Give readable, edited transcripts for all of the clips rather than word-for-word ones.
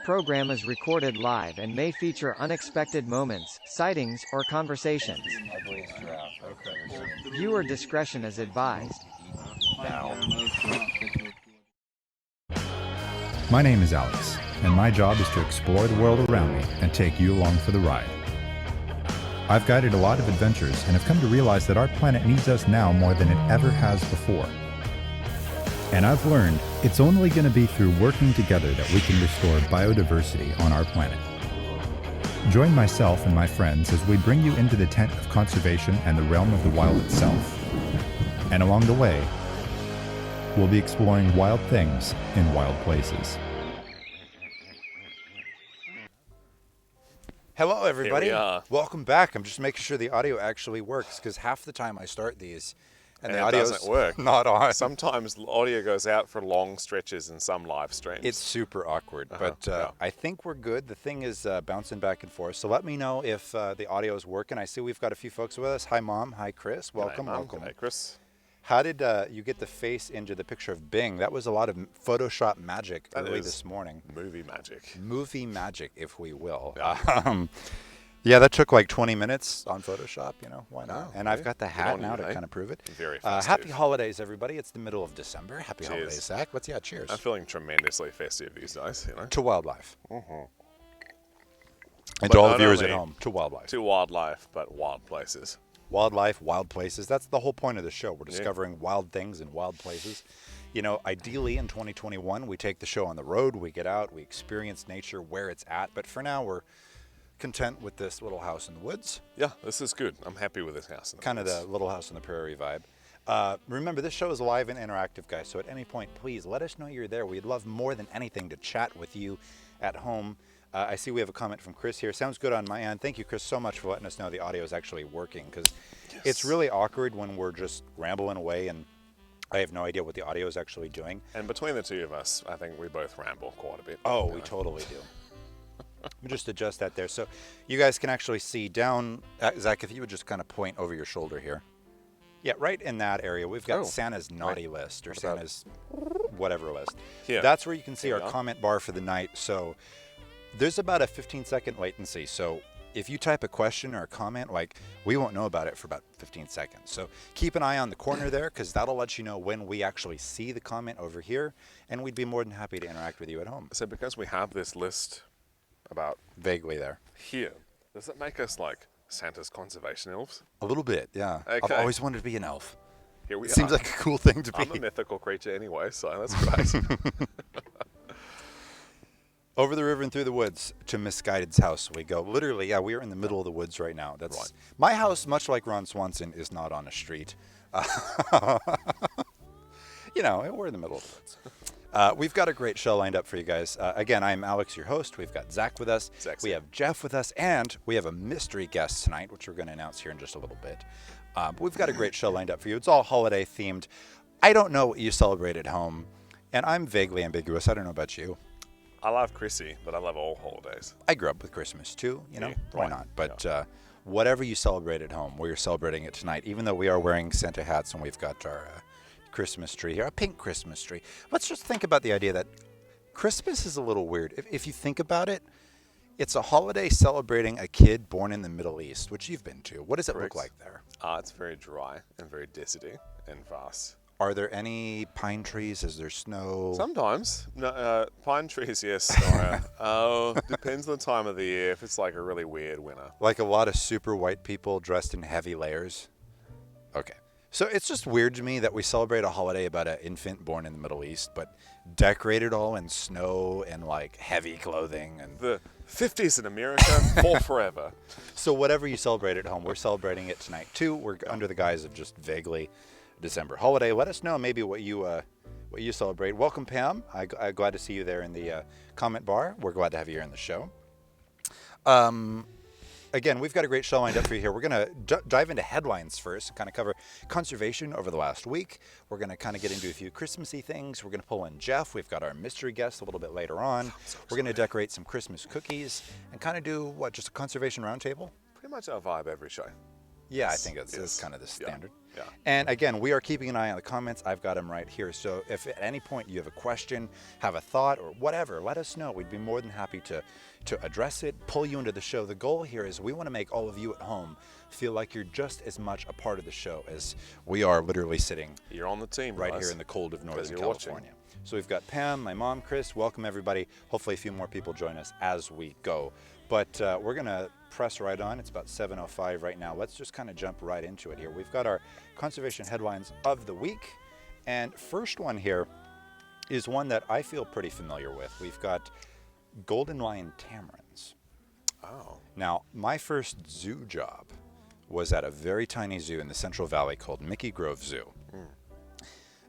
program is recorded live and may feature unexpected moments, sightings, or conversations. Viewer discretion is advised. My name is Alex, and my job is to explore the world around me and take you along for the ride. I've guided a lot of adventures and have come to realize that our planet needs us now more than it ever has before. And I've learned it's only going to be through working together that we can restore biodiversity on our planet. Join myself and my friends as we bring you into the tent of conservation and the realm of the wild itself. And along the way, we'll be exploring wild things in wild places. Hello, everybody. Here we are. Welcome back. I'm just making sure the audio actually works because half the time I start these and the it audio's doesn't work. Not on. Sometimes audio goes out for long stretches in some live streams. It's super awkward, but yeah. I think we're good. The thing is bouncing back and forth. So let me know if the audio is working. I see we've got a few folks with us. Hi, Mom. Hi, Chris. Welcome. G'day, Mum. Welcome. G'day, Chris. How did you get the face into the picture of Bing? That was a lot of Photoshop magic That early is this morning. Movie magic. Movie magic, if we will. Yeah. Yeah, that took like 20 minutes on Photoshop, you know, why not? Oh, and yeah. I've got the hat on now you, to hey? kind of prove it. Very Happy festive. holidays, everybody. It's the middle of December. Happy Cheers. holidays, Zach. Cheers. I'm feeling tremendously festive these days, you know. To wildlife. Mhm. And But to all the not viewers at only home, to wildlife. To wildlife, but wild places. Wildlife, wild places. That's the whole point of the show. We're discovering wild things in wild places. You know, ideally in 2021, we take the show on the road. We get out. We experience nature where it's at. But for now, we're content with this little house in the woods. Yeah, this is good. I'm happy with this house. Kind of the little house on the prairie vibe. Remember, this show is live and interactive, guys. So at any point, please let us know you're there. We'd love more than anything to chat with you at home. I see we have a comment from Chris here. Sounds good on my end. Thank you, Chris, so much for letting us know the audio is actually working, because it's really awkward when we're just rambling away and I have no idea what the audio is actually doing. And between the two of us, I think we both ramble quite a bit. Oh, we totally do. Let me just adjust that there. So you guys can actually see down, Zach, if you would just kind of point over your shoulder here. Yeah, right in that area, we've got Santa's naughty list, or Santa's whatever list. Here. That's where you can see Here our we are. comment bar for the night. So there's about a 15-second latency. So if you type a question or a comment, like, we won't know about it for about 15 seconds. So keep an eye on the corner there, because that'll let you know when we actually see the comment over here, and we'd be more than happy to interact with you at home. So because we have this list about Vaguely there. here, does it make us like Santa's conservation elves? A little bit, yeah. I've Okay. always wanted to be an elf. Here we are. Seems like a cool thing to be. I'm a mythical creature anyway, so that's great. Over the river and through the woods to Misguided's house we go. Literally, yeah, we are in the middle of the woods right now. That's Right. My house, much like Ron Swanson, is not on a street. You know, we're in the middle of the woods. We've got a great show lined up for you guys. Again, I'm Alex, your host. We've got Zach with us. Zach's We here. have Jeff with us, and we have a mystery guest tonight, which we're going to announce here in just a little bit. But we've got a great show lined up for you. It's all holiday themed. I don't know what you celebrate at home, and I'm vaguely ambiguous. I don't know about you. I love Chrissy, but I love all holidays. I grew up with Christmas too, you know, Yeah, why right. not? But whatever you celebrate at home, we're celebrating it tonight, even though we are wearing Santa hats and we've got our Christmas tree here, a pink Christmas tree. Let's just think about the idea that Christmas is a little weird. If you think about it, it's a holiday celebrating a kid born in the Middle East, which you've been to. What does it Correct. look like there? It's very dry and very deserty and vast. Are there any pine trees? Is there snow? Sometimes. No, pine trees, yes. Depends on the time of the year. If it's like a really weird winter. Like a lot of super white people dressed in heavy layers? Okay. So it's just weird to me that we celebrate a holiday about an infant born in the Middle East, but decorated all in snow and like heavy clothing. And The 50s in America, for forever. so whatever you celebrate at home, we're celebrating it tonight too. We're under the guise of just vaguely December holiday. Let us know maybe what you celebrate. Welcome, Pam. I'm glad to see you there in the comment bar. We're glad to have you here in the show. Again, we've got a great show lined up for you here. We're going to dive into headlines first and kind of cover conservation over the last week. We're going to kind of get into a few Christmassy things. We're going to pull in Jeff. We've got our mystery guest a little bit later on. We're going to decorate some Christmas cookies and kind of do, just a conservation roundtable? Pretty much our vibe every show. Yeah, I think it's kind of the standard. Yeah. And again, we are keeping an eye on the comments. I've got them right here. So if at any point you have a question, have a thought, or whatever, let us know. We'd be more than happy to address it, pull you into the show. The goal here is we want to make all of you at home feel like you're just as much a part of the show as we are literally sitting. You're on the team, right guys. here in the cold of Northern you're California. watching. So we've got Pam, my mom, Chris. Welcome, everybody. Hopefully a few more people join us as we go. But we're going to press right on. It's about 7:05 right now. Let's just kind of jump right into it here. We've got our conservation headlines of the week. And first one here is one that I feel pretty familiar with. We've got golden lion tamarins. Oh. Now, my first zoo job was at a very tiny zoo in the Central Valley called Mickey Grove Zoo.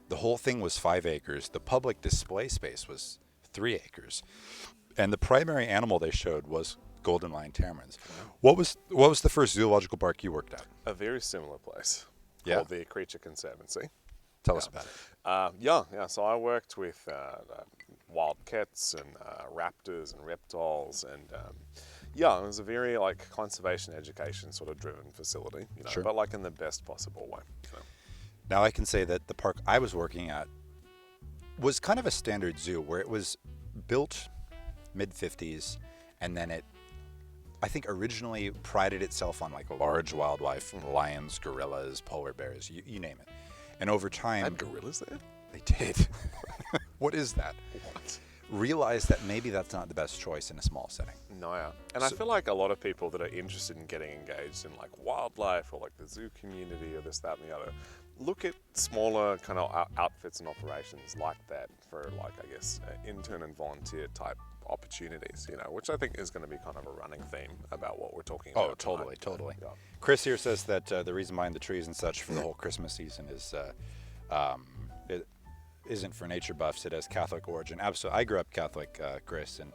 The whole thing was 5 acres. The public display space was 3 acres. And the primary animal they showed was golden lion tamarins. What was the first zoological park you worked at? A very similar place. Yeah? Called the Creature Conservancy. Tell us about it. Yeah. So I worked with wild cats and raptors and reptiles, and it was a very conservation education sort of driven facility, Sure. but in the best possible way. Now I can say that the park I was working at was kind of a standard zoo where it was built mid-50s, and then I think originally prided itself on large wildlife, lions, gorillas, polar bears, you name it. And over time... Had gorillas there? They did. What is that? What? Realized that maybe that's not the best choice in a small setting. No, yeah. And I feel like a lot of people that are interested in getting engaged in wildlife or the zoo community or this, that, and the other, look at smaller kind of outfits and operations like that for I guess intern and volunteer type opportunities, which I think is going to be kind of a running theme about what we're talking about. Oh, totally, tonight. totally. Yeah. Chris here says that the reason behind the trees and such for the whole Christmas season is it isn't for nature buffs. It has Catholic origin. Absolutely, I grew up Catholic, Chris, and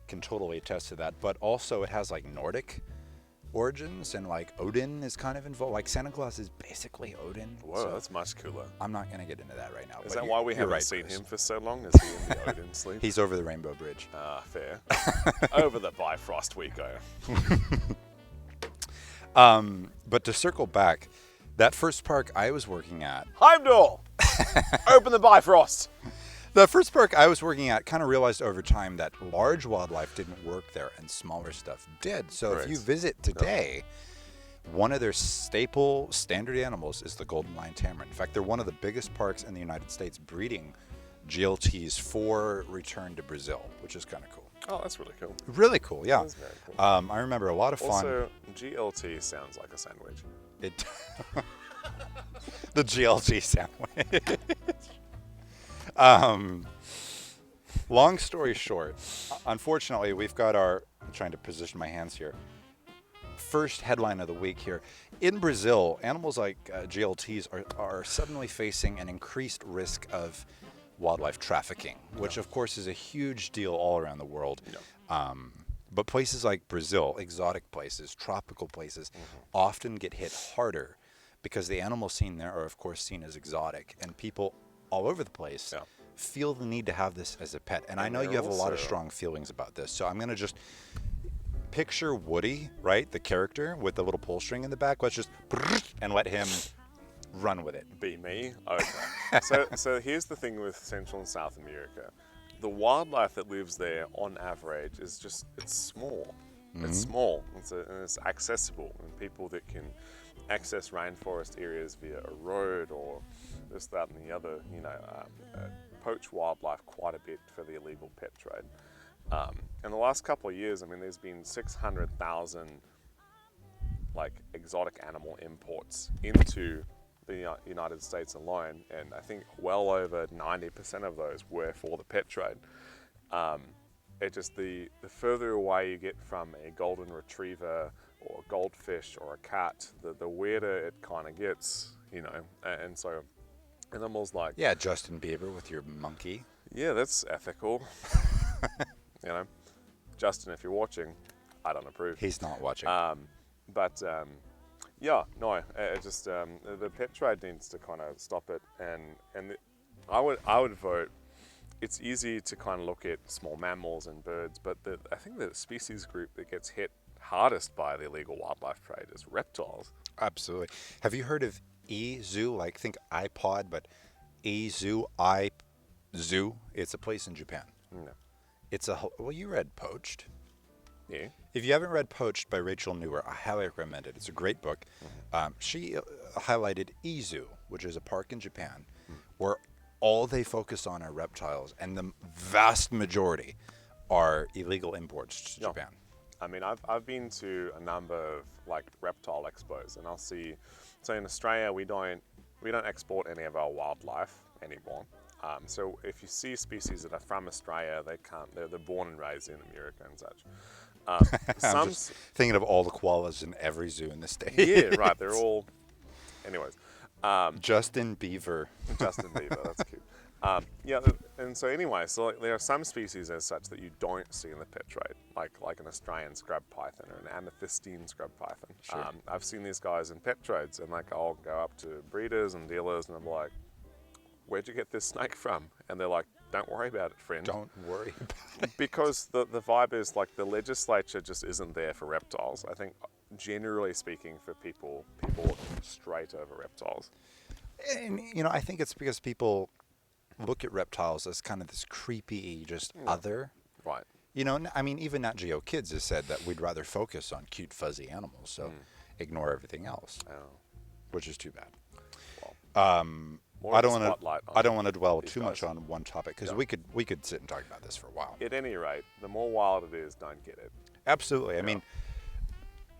can totally attest to that. But also, it has Nordic origins, and Odin is kind of involved. Santa Claus is basically Odin. Whoa, so that's much cooler. I'm not going to get into that right now. Is but that why we haven't right, seen Chris. him for so long? Is he in the Odin sleep? He's over the Rainbow Bridge. Fair. Over the Bifrost we go. But to circle back, that first park I was working at... Heimdall! Open the Bifrost! The first park I was working at kind of realized over time that large wildlife didn't work there and smaller stuff did. So if you visit today, one of their staple standard animals is the golden lion tamarin. In fact, they're one of the biggest parks in the United States breeding GLTs for return to Brazil, which is kind of cool. Oh, that's really cool. Really cool, yeah. That is very cool. I remember a lot of fun. Also, GLT sounds like a sandwich. It the GLT sandwich. Long story short, unfortunately, we've got I'm trying to position my hands here. First headline of the week here. In Brazil, animals like GLTs are suddenly facing an increased risk of wildlife trafficking, which of course is a huge deal all around the world. But places like Brazil, exotic places, tropical places, often get hit harder because the animals seen there are of course seen as exotic, and people all over the place feel the need to have this as a pet. And I know you have a lot of strong feelings about this, so I'm going to just picture Woody, right, the character with the little pull string in the back. Let's just and let him run with it. Be me? Okay. So here's the thing with Central and South America. The wildlife that lives there, on average, is it's small. It's small. And it's accessible. And people that can access rainforest areas via a road or this, that, and the other, poach wildlife quite a bit for the illegal pet trade. In the last couple of years, there's been 600,000 exotic animal imports into the United States alone, and I think well over 90% of those were for the pet trade. It just the further away you get from a golden retriever or a goldfish or a cat, the weirder it kind of gets, and so animals like... Yeah, Justin Bieber with your monkey. Yeah, that's ethical. Justin, if you're watching, I don't approve. He's not watching. The pet trade needs to kind of stop it, and I would vote. It's easy to kind of look at small mammals and birds, but I think the species group that gets hit hardest by the illegal wildlife trade is reptiles. Absolutely. Have you heard of e-zoo? Like, think iPod, but e-zoo, zoo. It's a place in Japan. No. It's well, you read Poached. Yeah. If you haven't read Poached by Rachel Newer, I highly recommend it. It's a great book. She highlighted e-zoo, which is a park in Japan, where all they focus on are reptiles, and the vast majority are illegal imports to Japan. I mean, I've been to a number of like reptile expos, and I'll see. So in Australia, we don't export any of our wildlife anymore. So if you see species that are from Australia, they're born and raised in America and such. I'm just thinking of all the koalas in every zoo in the States. Yeah, right. They're all. Anyways. Justin Bieber. Justin Bieber, that's cute. Yeah, and so anyway, so like, there are some species as such that you don't see in the pet trade, like an Australian scrub python or an amethystine scrub python. Sure. I've seen these guys in pet trades, and like I'll go up to breeders and dealers, and I'm like, "Where'd you get this snake from?" And they're like, "Don't worry about it, friend." Don't worry about it. Because the vibe is like the legislature just isn't there for reptiles. I think generally speaking, for people look straight over reptiles. And, you know, I think it's because people look at reptiles as kind of this creepy, just other. Right. You know, I mean, even Nat Geo Kids has said that we'd rather focus on cute, fuzzy animals, so ignore everything else, which is too bad. Well, I don't want to dwell too guys. much on one topic because we could sit and talk about this for a while. At any rate, the more wild it is, don't get it. Absolutely. I mean,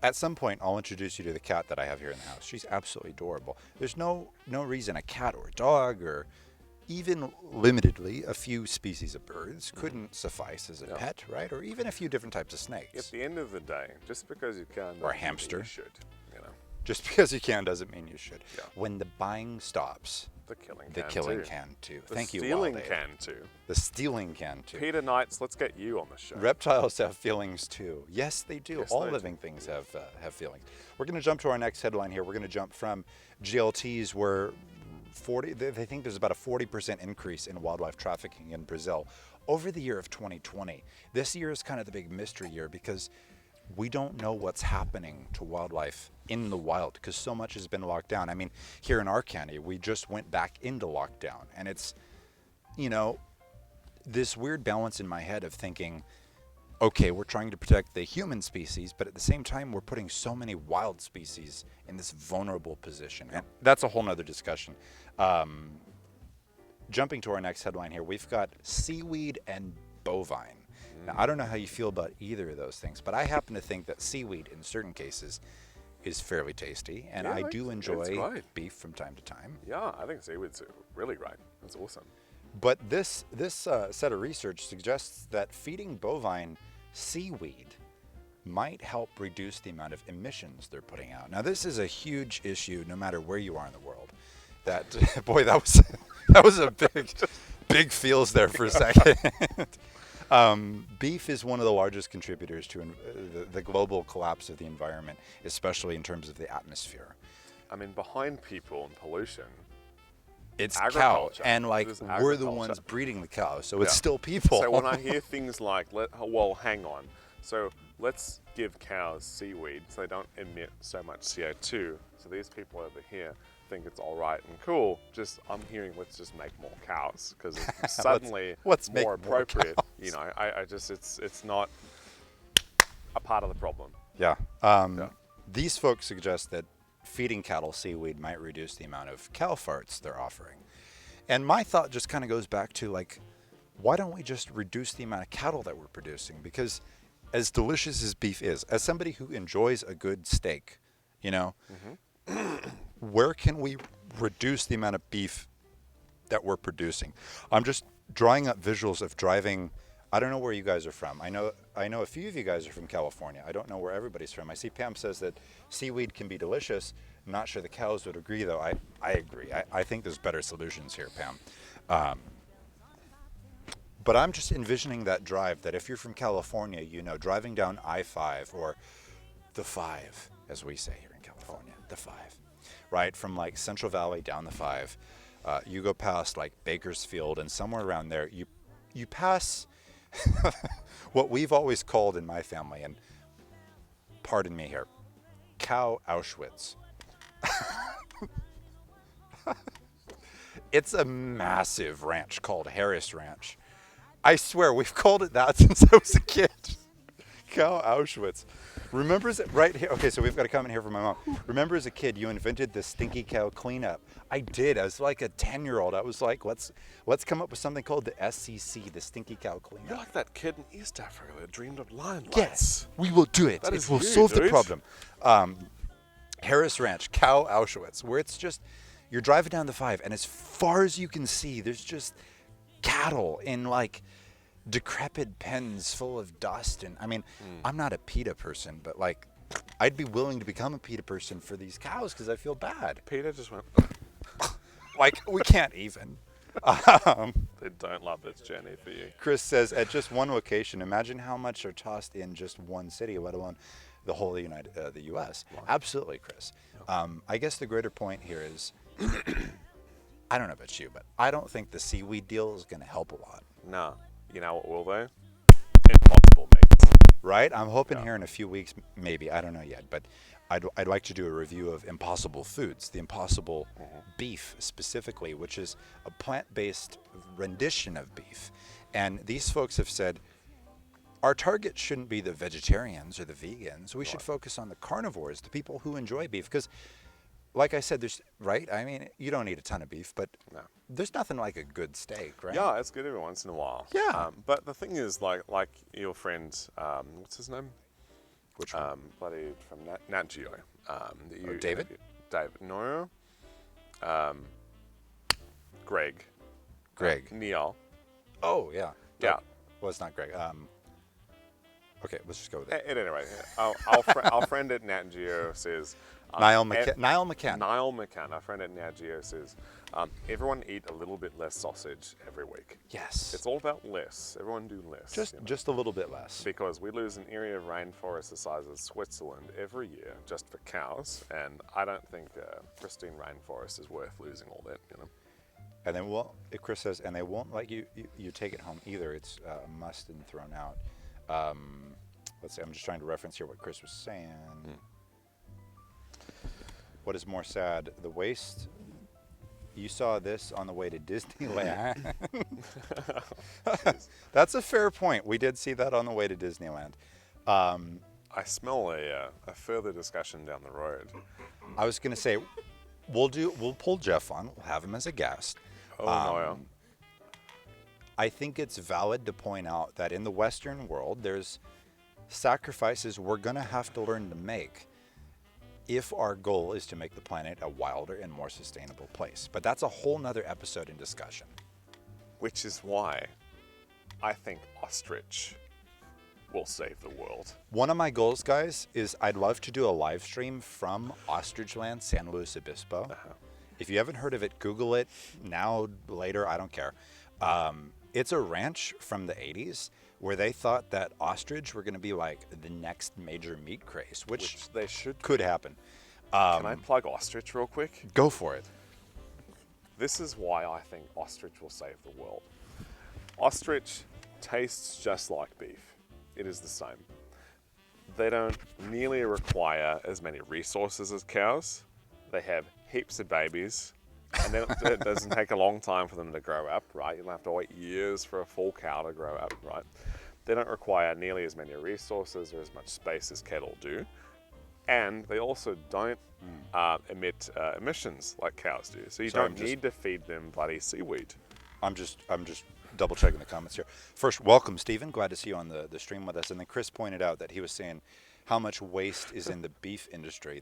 at some point, I'll introduce you to the cat that I have here in the house. She's absolutely adorable. There's no reason a cat or a dog or even limitedly a few species of birds couldn't suffice as a pet, right? Or even a few different types of snakes. At the end of the day, just because you can, or a hamster, you should. You know, just because you can doesn't mean you should. Yeah. When the buying stops, the killing can too. The Thank you, stealing Wild Aid. can too. The stealing can too. Peter Knights, let's get you on the show. Reptiles have feelings too. Yes, they do. Yes, All they living things have feelings. We're going to jump to our next headline here. We're going to jump from GLTs where they think there's about a 40% increase in wildlife trafficking in Brazil over the year of 2020. This year is kind of the big mystery year because we don't know what's happening to wildlife in the wild because so much has been locked down. I mean, here in our county, we just went back into lockdown, and it's, you know, this weird balance in my head of thinking, okay, we're trying to protect the human species, but at the same time, we're putting so many wild species in this vulnerable position. And that's a whole nother discussion. Jumping to our next headline here, we've got seaweed and bovine. Now, I don't know how you feel about either of those things, but I happen to think that seaweed, in certain cases, is fairly tasty, and I do enjoy beef from time to time. Yeah, I think seaweed's really great. It's awesome. But this set of research suggests that feeding bovine seaweed might help reduce the amount of emissions they're putting out. Now, this is a huge issue no matter where you are in the world. That, boy, that was a big feels there for a second. Beef is one of the largest contributors to the global collapse of the environment, especially in terms of the atmosphere. I mean, behind people and pollution, it's cow, and like we're the ones breeding the cows, so it's still people. So when I hear things like, well, hang on, so let's give cows seaweed so they don't emit so much CO2. So these people over here think it's all right and cool. I'm hearing let's just make more cows because it's suddenly let's more appropriate. More you know, I just it's not a part of the problem. Yeah. These folks suggest that feeding cattle seaweed might reduce the amount of cow farts they're offering. And my thought just kind of goes back to like, why don't we just reduce the amount of cattle that we're producing? Because as delicious as beef is, as somebody who enjoys a good steak, you know, where can we reduce the amount of beef that we're producing? I'm just drawing up visuals of driving. I don't know where you guys are from. I know a few of you guys are from California. I don't know where everybody's from. I see Pam says that seaweed can be delicious. I'm not sure the cows would agree, though. I agree. I think there's better solutions here, Pam. But I'm just envisioning that drive, that if you're from California, you know, driving down I-5 or the 5, as we say here in California, the 5, right? From like Central Valley down the 5, you go past like Bakersfield, and somewhere around there, you pass what we've always called in my family, and pardon me here, Cow Auschwitz. It's a massive ranch called Harris Ranch. I swear, we've called it that since I was a kid. Cow Auschwitz. Remember, right here, okay, so we've got a comment here from my mom. Remember as a kid, you invented the stinky cow cleanup. I did, as like a 10-year-old. I was like, let's come up with something called the SCC, the stinky cow cleanup. You're like that kid in East Africa that dreamed of lion lights. Yes, we will do it. That It is will you, solve the dude. problem. Harris Ranch, Cow Auschwitz, where it's just, you're driving down the 5, and as far as you can see, there's just cattle in like decrepit pens full of dust. And I mean, I'm not a PETA person, but like, I'd be willing to become a PETA person for these cows because I feel bad. Peter just went, Like, we can't even. they don't love this journey for you. Chris says, at just one location, imagine how much are tossed in just one city, let alone the whole of the U.S. Wow. Absolutely, Chris. I guess the greater point here is, I don't know about you, but I don't think the seaweed deal is going to help a lot. Nah. You know what will though? Impossible, mate. Right? I'm hoping here in a few weeks, maybe, I don't know yet, but I'd like to do a review of Impossible Foods, the Impossible Beef specifically, which is a plant-based rendition of beef. And these folks have said, our target shouldn't be the vegetarians or the vegans. We should focus on the carnivores, the people who enjoy beef. Because, like I said, right? I mean, you don't eat a ton of beef, but there's nothing like a good steak, right? Yeah, it's good every once in a while. Yeah. But the thing is, like your friend, what's his name? Which one? Bloody from Nat Geo. David? David. No. Greg. Neil. Oh, yeah. Yeah. Well, it's not Greg. Okay, let's just go with it. At any rate, our friend at Nat Geo says... Niall McCann. Niall McCann, our friend at Nat Geo says, everyone eat a little bit less sausage every week. Yes. It's all about less. Everyone do less. Just a little bit less. Because we lose an area of rainforest the size of Switzerland every year just for cows, and I don't think pristine rainforest is worth losing all that, you know. And then, Chris says, and they won't let you take it home either. It's must and thrown out. Let's see, I'm just trying to reference here what Chris was saying. What is more sad, the waste? You saw this on the way to Disneyland. That's a fair point. We did see that on the way to Disneyland. I smell a further discussion down the road. I was going to say, we'll pull Jeff on. We'll have him as a guest. No. I think it's valid to point out that in the Western world, there's sacrifices we're going to have to learn to make if our goal is to make the planet a wilder and more sustainable place. But that's a whole nother episode in discussion. Which is why I think ostrich will save the world. One of my goals, guys, is I'd love to do a live stream from Ostrich Land, San Luis Obispo. If you haven't heard of it, Google it now, later, I don't care. It's a ranch from the 80s where they thought that ostrich were going to be like the next major meat craze, which they should. Could happen. Can I plug ostrich real quick? Go for it. This is why I think ostrich will save the world. Ostrich tastes just like beef. It is the same. They don't nearly require as many resources as cows. They have heaps of babies. And then it doesn't take a long time for them to grow up, right? You'll have to wait years for a full cow to grow up, right? They don't require nearly as many resources or as much space as cattle do. And they also don't emit emissions like cows do. So you don't need to feed them bloody seaweed. I'm just double checking the comments here. First, welcome, Stephen. Glad to see you on the stream with us. And then Chris pointed out that he was saying how much waste is in the beef industry,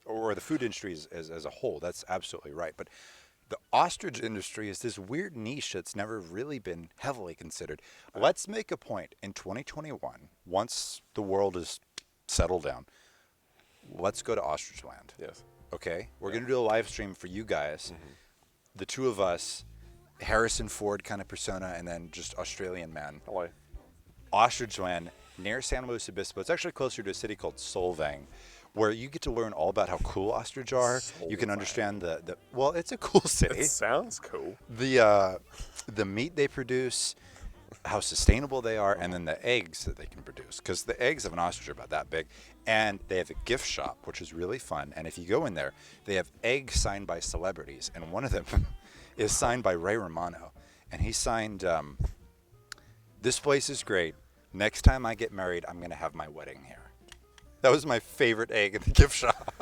or the food industry as a whole. That's absolutely right. But the ostrich industry is this weird niche that's never really been heavily considered. Let's make a point in 2021, once the world is settled down, let's go to Ostrich Land. Yes. Okay? We're going to do a live stream for you guys, the two of us, Harrison Ford kind of persona, and then just Australian man. Hello. Ostrich Land, near San Luis Obispo. It's actually closer to a city called Solvang, where you get to learn all about how cool ostrich are. You can understand well, it's a cool city. It sounds cool. The meat they produce, how sustainable they are, and then the eggs that they can produce. Because the eggs of an ostrich are about that big, and they have a gift shop, which is really fun. And if you go in there, they have eggs signed by celebrities, and one of them is signed by Ray Romano, and he signed, "This place is great. Next time I get married, I'm going to have my wedding here." That was my favorite egg in the gift shop.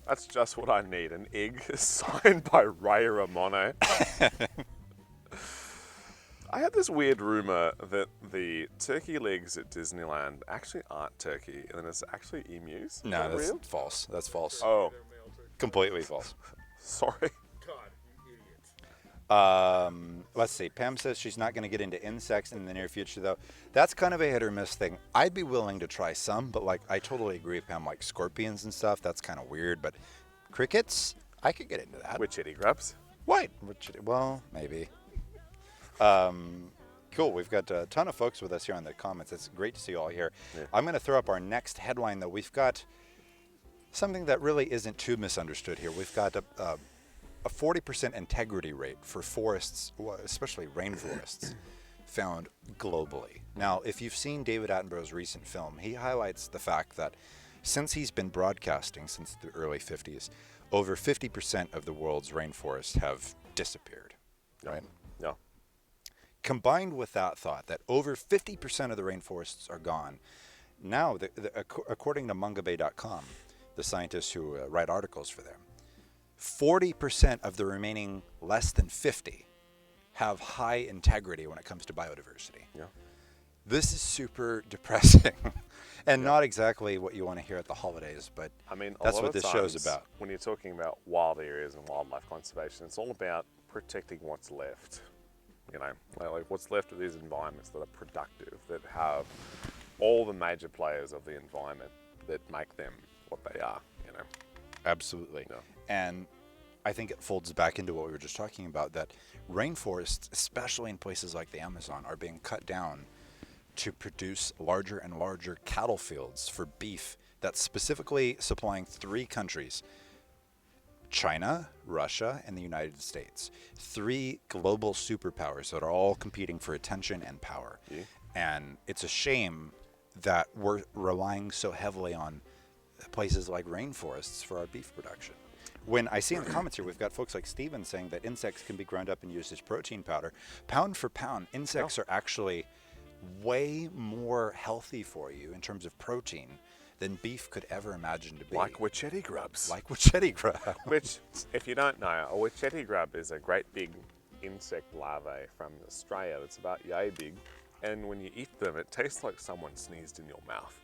That's just what I need, an egg signed by Ray Romano. I had this weird rumor that the turkey legs at Disneyland actually aren't turkey, and it's actually emus. No, Is that that's real? false. That's false. Oh, Completely false. sorry. Let's see. Pam says she's not going to get into insects in the near future, though. That's kind of a hit or miss thing. I'd be willing to try some, but like I totally agree with Pam. Like scorpions and stuff, that's kind of weird. But crickets, I could get into that. Witchetty grubs. What? Well, maybe. Cool. We've got a ton of folks with us here in the comments. It's great to see you all here. Yeah. I'm going to throw up our next headline, though. We've got something that really isn't too misunderstood here. We've got a 40% integrity rate for forests, especially rainforests, found globally. Now, if you've seen David Attenborough's recent film, he highlights the fact that since he's been broadcasting since the early 50s, over 50% of the world's rainforests have disappeared, right? Yeah. Combined with that thought that over 50% of the rainforests are gone, now, according to mangabay.com, the scientists who write articles for them, 40% of the remaining less than 50 have high integrity when it comes to biodiversity. Yeah. This is super depressing and not exactly what you want to hear at the holidays, but I mean, a that's lot what of this times show's about. When you're talking about wild areas and wildlife conservation, it's all about protecting what's left. You know, like what's left of these environments that are productive, that have all the major players of the environment that make them what they are, you know. Absolutely. Yeah. And I think it folds back into what we were just talking about, that rainforests, especially in places like the Amazon, are being cut down to produce larger and larger cattle fields for beef that's specifically supplying 3 countries: China, Russia, and the United States. 3 global superpowers that are all competing for attention and power. Yeah. And it's a shame that we're relying so heavily on places like rainforests for our beef production. When I see in the comments here, we've got folks like Steven saying that insects can be ground up and used as protein powder. Pound for pound, insects are actually way more healthy for you in terms of protein than beef could ever imagine to be. Like witchetty grubs. Like witchetty grub. Which, if you don't know, a witchetty grub is a great big insect larvae from Australia that's about yay big. And when you eat them, it tastes like someone sneezed in your mouth.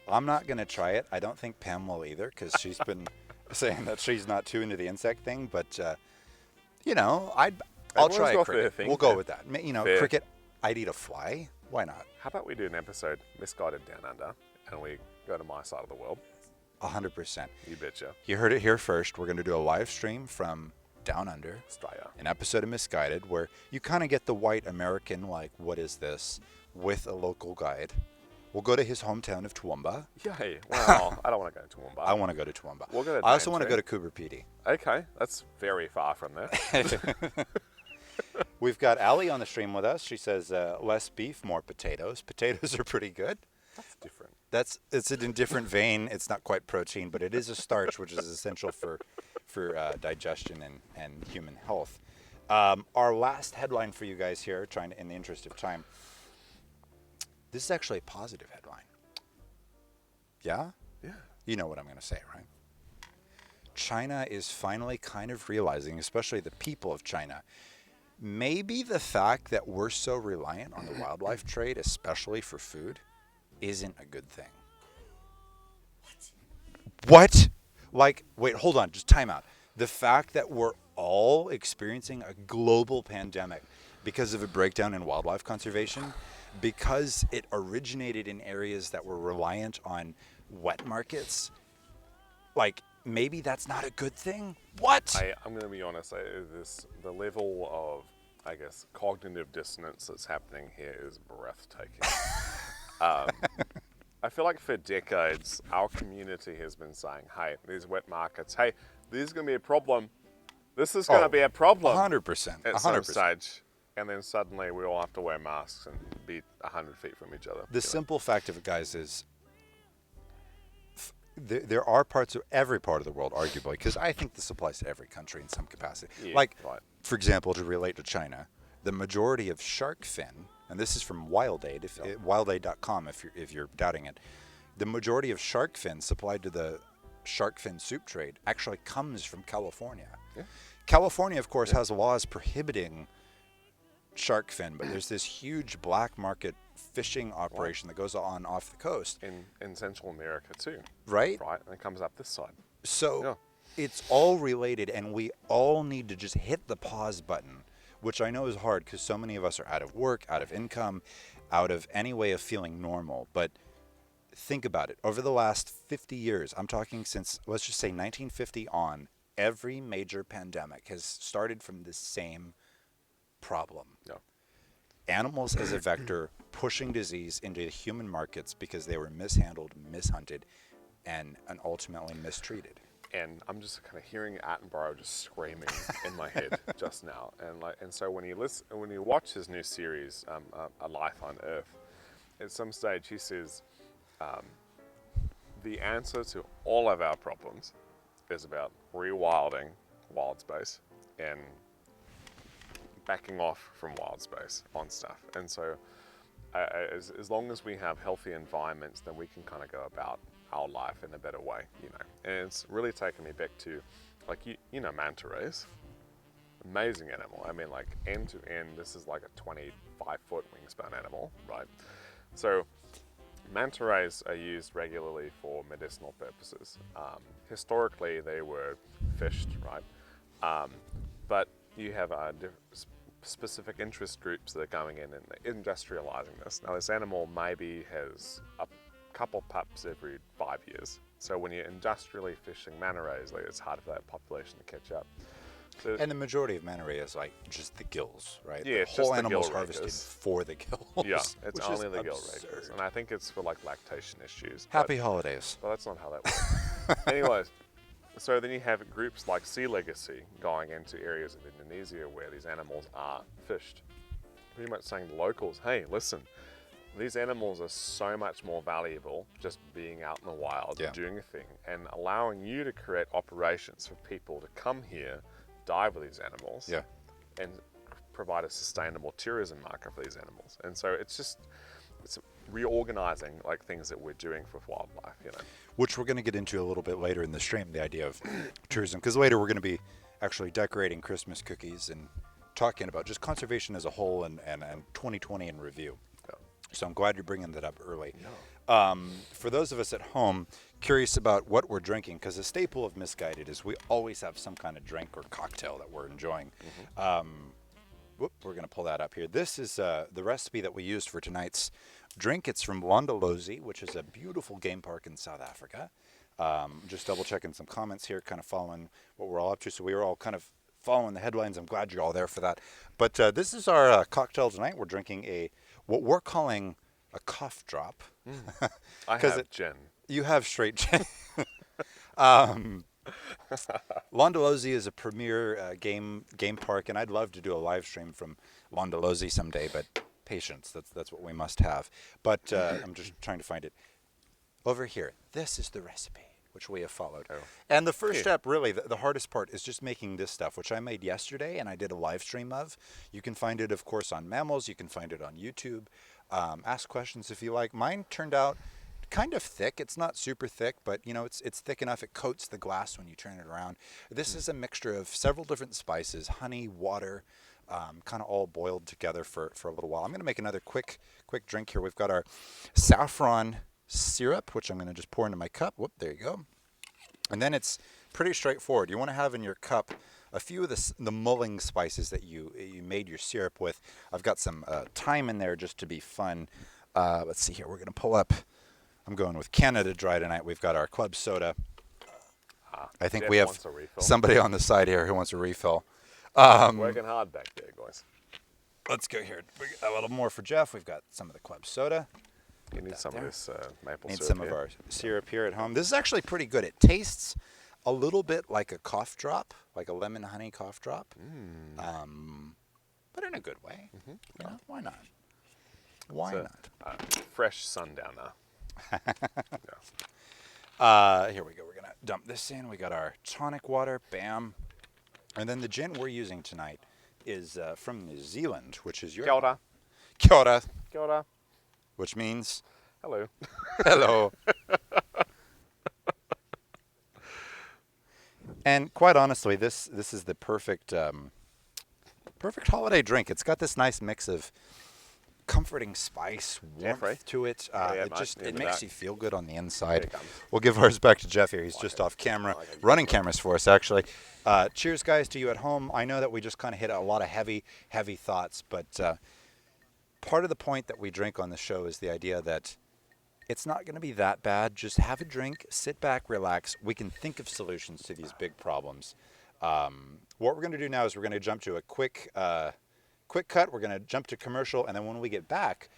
I'm not going to try it. I don't think Pam will either, because she's been saying that she's not too into the insect thing. But, you know, I'll Everyone's try a got their cricket. thing. We'll go with that. You know, Fair. cricket, I'd eat a fly. Why not? How about we do an episode, Misguided Down Under, and we go to my side of the world? 100%. You betcha. You heard it here first. We're going to do a live stream from Down Under, Australia. an episode of Misguided, where you kind of get the white American, like, what is this, with a local guide. We'll go to his hometown of Toowoomba. Yay. Well, I don't want to go to Toowoomba. I want to go to Toowoomba. We'll go to I also want to go Daintree. to Coburn Pty. Okay, that's very far from there. We've got Allie on the stream with us. She says, less beef, more potatoes. Potatoes are pretty good. That's different. It's in a different vein. It's not quite protein, but it is a starch, which is essential for digestion and human health. Our last headline for you guys here, trying to, in the interest of time, this is actually a positive headline. Yeah? Yeah. You know what I'm going to say, right? China is finally kind of realizing, especially the people of China, maybe the fact that we're so reliant on the wildlife trade, especially for food, isn't a good thing. What? Like, wait, hold on, just time out. The fact that we're all experiencing a global pandemic because of a breakdown in wildlife conservation, because it originated in areas that were reliant on wet markets, like, maybe that's not a good thing? What? I'm going to be honest. The level of, I guess, cognitive dissonance that's happening here is breathtaking. I feel like for decades, our community has been saying, hey, these wet markets, hey, this is going to be a problem. This is going to be a problem. 100%. At some 100%. stage. and then suddenly we all have to wear masks and be 100 feet from each other. The simple fact of it, guys, is there are parts of every part of the world, arguably, because I think this applies to every country in some capacity. Yeah, like, right. for example, to relate to China, the majority of shark fin, and this is from WildAid, wildaid.com if you're doubting it, the majority of shark fin supplied to the shark fin soup trade actually comes from California. Yeah. California, of course, has laws prohibiting shark fin, but there's this huge black market fishing operation that goes on off the coast. In Central America too. Right? Right, and it comes up this side. So it's all related, and we all need to just hit the pause button, which I know is hard because so many of us are out of work, out of income, out of any way of feeling normal. But think about it. Over the last 50 years, I'm talking since, let's just say 1950 on, every major pandemic has started from the same problem. Yeah. Animals as a vector pushing disease into the human markets because they were mishandled, mishunted, and ultimately mistreated. And I'm just kind of hearing Attenborough just screaming in my head just now. And so when you watch his new series, A Life on Earth, at some stage he says, the answer to all of our problems is about rewilding wild space and backing off from wild space on stuff. And so as long as we have healthy environments, then we can kind of go about our life in a better way, you know. And it's really taken me back to, like, you know, manta rays. Amazing animal. I mean, like, end to end, this is like a 25-foot wingspan animal, right? So manta rays are used regularly for medicinal purposes. Historically, they were fished, right? But you have specific interest groups that are going in and industrializing this. Now, this animal maybe has a couple pups every 5 years. So when you're industrially fishing manta rays, like, it's hard for that population to catch up. So, And the majority of manta ray is like just the gills, right? Yeah, the it's whole just the animal's gill harvested rakers. for the gills. yeah, it's which only is the gill absurd. rakers. And I think it's for like lactation issues. Happy holidays. Well, that's not how that works. Anyways, so then you have groups like Sea Legacy going into areas of Indonesia where these animals are fished. Pretty much saying to locals, hey, listen, these animals are so much more valuable just being out in the wild, doing a thing, and allowing you to create operations for people to come here, dive with these animals, and provide a sustainable tourism market for these animals. And so it's reorganizing like things that we're doing for wildlife, you know. Which we're going to get into a little bit later in the stream, the idea of tourism, because later we're going to be actually decorating Christmas cookies and talking about just conservation as a whole and 2020 in review. So I'm glad you're bringing that up early. For those of us at home curious about what we're drinking, because a staple of Misguided is we always have some kind of drink or cocktail that we're enjoying. We're going to pull that up here. This is the recipe that we used for tonight's drink. It's from Londolozi, which is a beautiful game park in South Africa. Just double checking some comments here, kind of following what we're all up to. So we were all kind of following the headlines. I'm glad you're all there for that. But this is our cocktail tonight. We're drinking what we're calling a cough drop. I have gin. You have straight gin. Londolozi is a premier game park, and I'd love to do a live stream from Londolozi someday, but patience, that's what we must have. But I'm just trying to find it. Over here, this is the recipe, which we have followed. And the first step, really, the hardest part is just making this stuff, which I made yesterday, and I did a live stream of. You can find it, of course, on Mammals. You can find it on YouTube. Ask questions if you like. Mine turned out kind of thick. It's not super thick, but you know, it's thick enough. It coats the glass when you turn it around. This is a mixture of several different spices, honey, water, kind of all boiled together for a little while. I'm going to make another quick drink here. We've got our saffron syrup, which I'm going to just pour into my cup. Whoop, there you go. And then it's pretty straightforward. You want to have in your cup a few of the mulling spices that you made your syrup with. I've got some thyme in there just to be fun. Let's see here. We're going to pull up. I'm going with Canada Dry tonight. We've got our club soda. I think we have somebody on the side here who wants a refill. Working hard back there, guys. Let's go here. A little more for Jeff. We've got some of the club soda. You need some of this maple syrup. Need some of our syrup here at home. This is actually pretty good. It tastes a little bit like a cough drop, like a lemon honey cough drop. but in a good way. Mm-hmm. You know, why not? Why not? Fresh sundowner. Here we go. We're gonna dump this in. We got our tonic water, bam, and then the gin we're using tonight is from New Zealand, which is your Kia ora. Kia ora, Kia ora. which means Hello. hello. And quite honestly, this is the perfect perfect holiday drink. It's got this nice mix of comforting spice, warmth to it. It makes you feel good on the inside. We'll give ours back to Jeff here. He's just off camera, running cameras for us actually. Cheers, guys, to you at home. I know that we just kind of hit a lot of heavy thoughts, but part of the point that we drink on the show is the idea that it's not going to be that bad. Just have a drink, sit back, relax. We can think of solutions to these big problems. What we're going to do now is we're going to jump to a quick cut. We're going to jump to commercial, and then when we get back,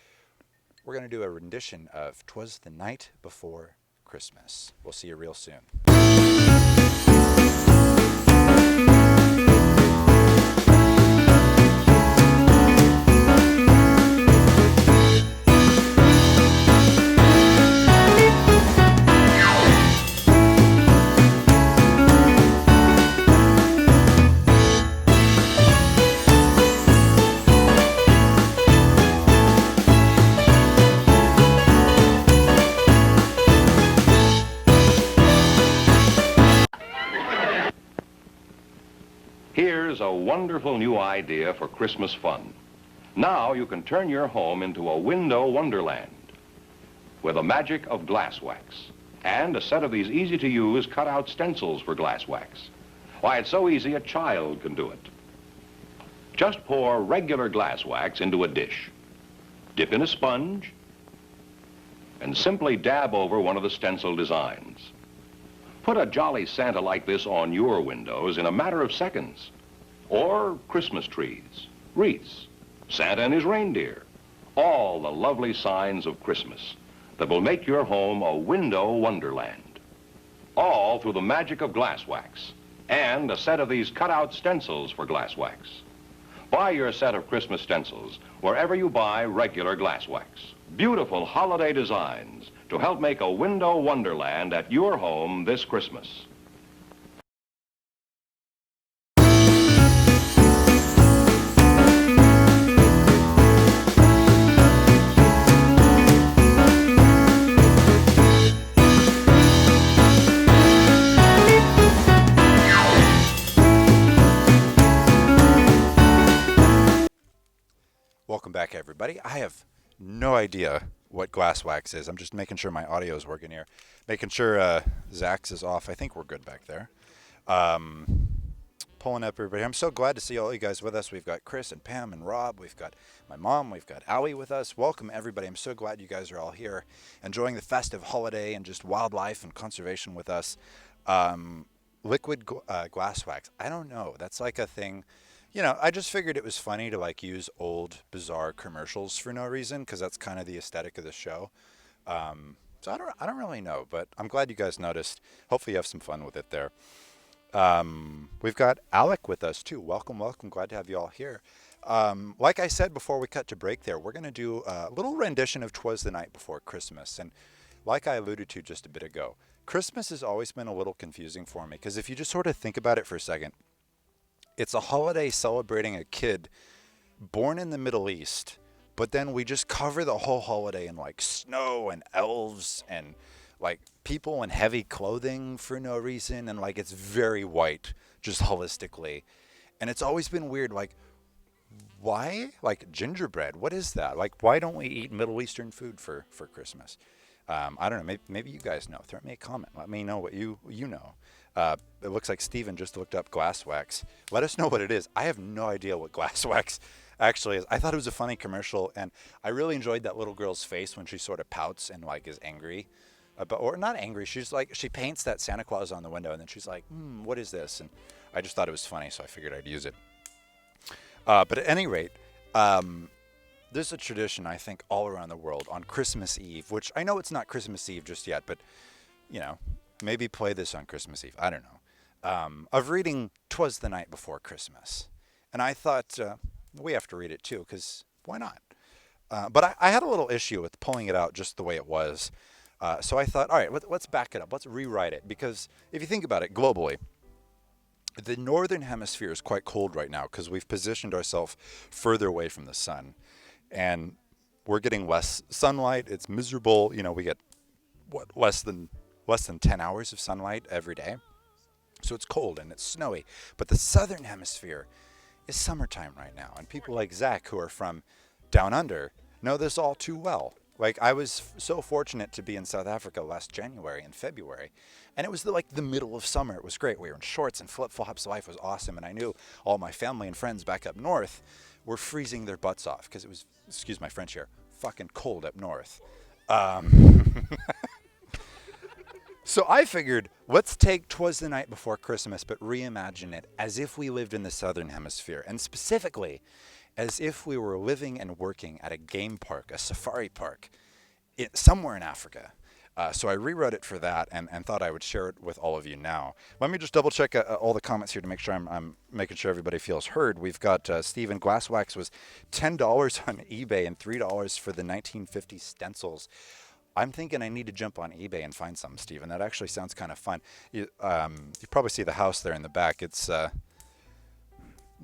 we're going to do a rendition of "'Twas the Night Before Christmas." We'll see you real soon. Here's a wonderful new idea for Christmas fun. Now you can turn your home into a window wonderland with the magic of glass wax and a set of these easy-to-use cut-out stencils for glass wax. Why, it's so easy a child can do it. Just pour regular glass wax into a dish, dip in a sponge, and simply dab over one of the stencil designs. Put a jolly Santa like this on your windows in a matter of seconds. Or Christmas trees, wreaths, Santa and his reindeer. All the lovely signs of Christmas that will make your home a window wonderland. All through the magic of glass wax and a set of these cut-out stencils for glass wax. Buy your set of Christmas stencils wherever you buy regular glass wax. Beautiful holiday designs to help make a window wonderland at your home this Christmas. Welcome back, everybody. I have no idea what glass wax is. I'm just making sure my audio is working here. Making sure Zach's is off. I think we're good back there. Pulling up everybody. I'm so glad to see all you guys with us. We've got Chris and Pam and Rob. We've got my mom. We've got Allie with us. Welcome, everybody. I'm so glad you guys are all here, enjoying the festive holiday and just wildlife and conservation with us. Liquid glass wax. I don't know. That's like a thing. You know, I just figured it was funny to like use old, bizarre commercials for no reason, because that's kind of the aesthetic of the show. So I don't really know, but I'm glad you guys noticed. Hopefully you have some fun with it there. We've got Alec with us too. Welcome, welcome. Glad to have you all here. Like I said before we cut to break there, we're going to do a little rendition of "'Twas the Night Before Christmas." And like I alluded to just a bit ago, Christmas has always been a little confusing for me, because if you just sort of think about it for a second, it's a holiday celebrating a kid born in the Middle East, but then we just cover the whole holiday in like snow and elves and like people in heavy clothing for no reason, and like it's very white just holistically. And it's always been weird, like why? Like gingerbread, what is that? Like why don't we eat Middle Eastern food for Christmas? I don't know, maybe you guys know. Throw me a comment, let me know what you know. It looks like Steven just looked up glass wax. Let us know what it is. I have no idea what glass wax actually is. I thought it was a funny commercial, and I really enjoyed that little girl's face when she sort of pouts and like is angry. Or not angry, she's like, she paints that Santa Claus on the window, and then she's like, what is this? And I just thought it was funny, so I figured I'd use it. But at any rate, there's a tradition, I think, all around the world on Christmas Eve, which I know it's not Christmas Eve just yet, but, you know, maybe play this on Christmas Eve. I don't know. Of reading "'Twas the Night Before Christmas." And I thought, we have to read it too, because why not? But I had a little issue with pulling it out just the way it was. So I thought, all right, let's back it up. Let's rewrite it. Because if you think about it globally, the northern hemisphere is quite cold right now because we've positioned ourselves further away from the sun. And we're getting less sunlight. It's miserable. You know, we get, less than 10 hours of sunlight every day. So it's cold and it's snowy. But the southern hemisphere is summertime right now. And people like Zach, who are from down under, know this all too well. Like, I was so fortunate to be in South Africa last January and February, and it was like the middle of summer. It was great. We were in shorts and flip-flops. Life was awesome, and I knew all my family and friends back up north were freezing their butts off because it was, excuse my French here, fucking cold up north. So I figured, let's take 'Twas the Night Before Christmas, but reimagine it as if we lived in the southern hemisphere, and specifically as if we were living and working at a game park, a safari park, somewhere in Africa. So I rewrote it for that and thought I would share it with all of you now. Let me just double check all the comments here to make sure I'm making sure everybody feels heard. We've got Stephen, Glasswax was $10 on eBay and $3 for the 1950 stencils. I'm thinking I need to jump on eBay and find some, Stephen. That actually sounds kind of fun. You probably see the house there in the back. It's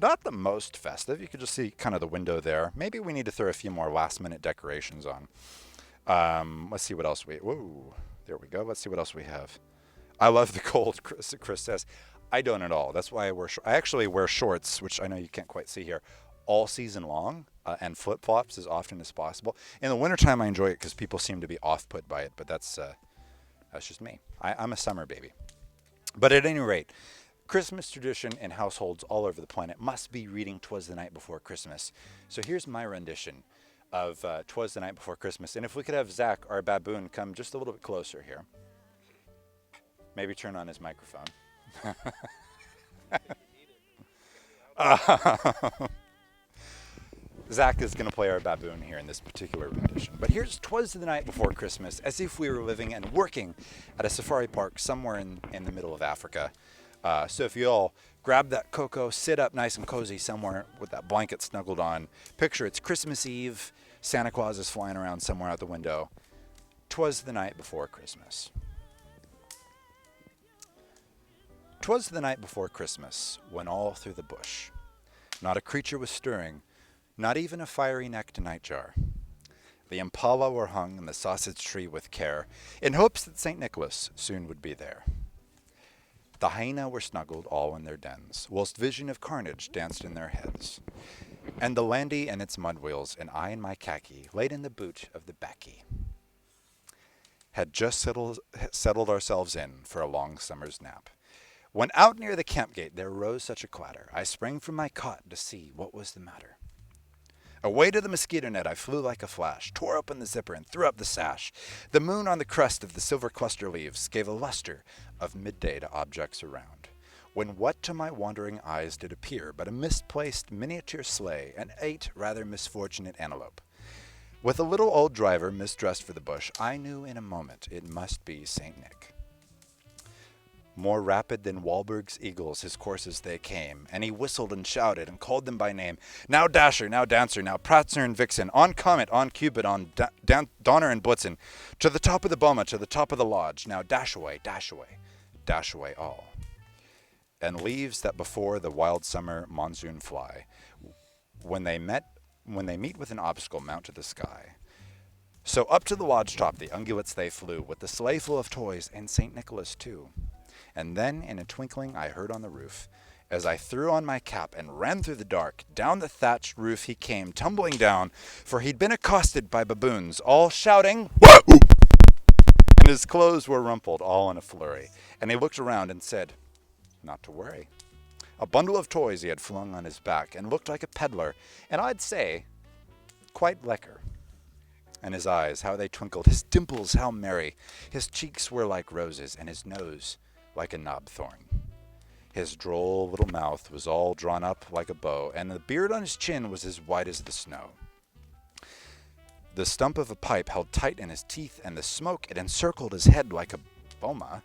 not the most festive. You could just see kind of the window there. Maybe we need to throw a few more last-minute decorations on. Let's see what else whoa, there we go. Let's see what else we have. I love the cold, Chris says. I don't at all. That's why I actually wear shorts, which I know you can't quite see here, all season long, and flip-flops as often as possible. In the wintertime, I enjoy it because people seem to be off-put by it, but that's just me. I'm a summer baby. But at any rate, Christmas tradition in households all over the planet must be reading 'Twas the Night Before Christmas. So here's my rendition of 'Twas the Night Before Christmas. And if we could have Zach, our baboon, come just a little bit closer here. Maybe turn on his microphone. Zach is going to play our baboon here in this particular rendition. But here's 'Twas the Night Before Christmas, as if we were living and working at a safari park somewhere in the middle of Africa. So if you all grab that cocoa, sit up nice and cozy somewhere with that blanket snuggled on, picture it's Christmas Eve, Santa Claus is flying around somewhere out the window. 'Twas the night before Christmas. 'Twas the night before Christmas, when all through the bush not a creature was stirring, not even a fiery-necked nightjar. The impala were hung in the sausage tree with care, in hopes that St. Nicholas soon would be there. The hyena were snuggled all in their dens, whilst vision of carnage danced in their heads. And the landy and its mud wheels, and I in my khaki, laid in the boot of the baccy, had just settled ourselves in for a long summer's nap. When out near the camp gate there rose such a clatter, I sprang from my cot to see what was the matter. Away to the mosquito net I flew like a flash, tore open the zipper and threw up the sash. The moon on the crest of the silver cluster leaves gave a luster of midday to objects around, when what to my wandering eyes did appear but a misplaced miniature sleigh and 8 rather misfortunate antelope. With a little old driver misdressed for the bush, I knew in a moment it must be St. Nick. More rapid than Wahlberg's eagles his courses they came, and he whistled and shouted and called them by name. Now Dasher, now Dancer, now Pratzer and Vixen, on Comet, on Cupid, on Donner and Blitzen, to the top of the Boma, to the top of the lodge, now dash away, dash away, dash away all. And leaves that before the wild summer monsoon fly, when they meet with an obstacle mount to the sky. So up to the lodge top the ungulates they flew, with the sleigh full of toys, and St. Nicholas too. And then in a twinkling I heard on the roof, as I threw on my cap and ran through the dark, down the thatched roof he came tumbling down, for he'd been accosted by baboons, all shouting, "Wahoo!" And his clothes were rumpled, all in a flurry. And he looked around and said, not to worry. A bundle of toys he had flung on his back, and looked like a peddler, and I'd say, quite lekker. And his eyes, how they twinkled, his dimples, how merry. His cheeks were like roses, and his nose like a knobthorn. His droll little mouth was all drawn up like a bow, and the beard on his chin was as white as the snow. The stump of a pipe held tight in his teeth, and the smoke, it encircled his head like a boma,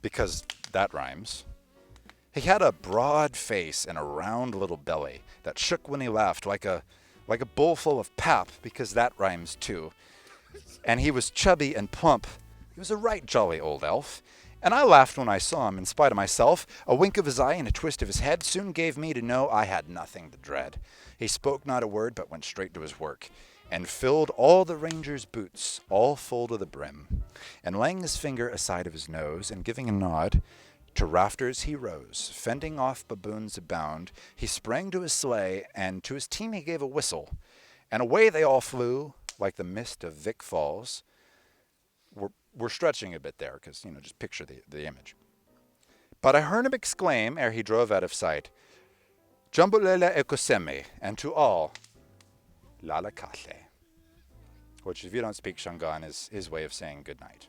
because that rhymes. He had a broad face and a round little belly that shook when he laughed like a bowl full of pap, because that rhymes too. And he was chubby and plump. He was a right jolly old elf. And I laughed when I saw him, in spite of myself. A wink of his eye and a twist of his head soon gave me to know I had nothing to dread. He spoke not a word, but went straight to his work, and filled all the ranger's boots, all full to the brim. And laying his finger aside of his nose, and giving a nod, to rafters he rose, fending off baboons abound. He sprang to his sleigh, and to his team he gave a whistle, and away they all flew, like the mist of Vic Falls. We're stretching a bit there, because, just picture the image. But I heard him exclaim, ere he drove out of sight, Jambulela ekoseme, and to all, Lala Kale, which, if you don't speak Shangaan, is his way of saying good night.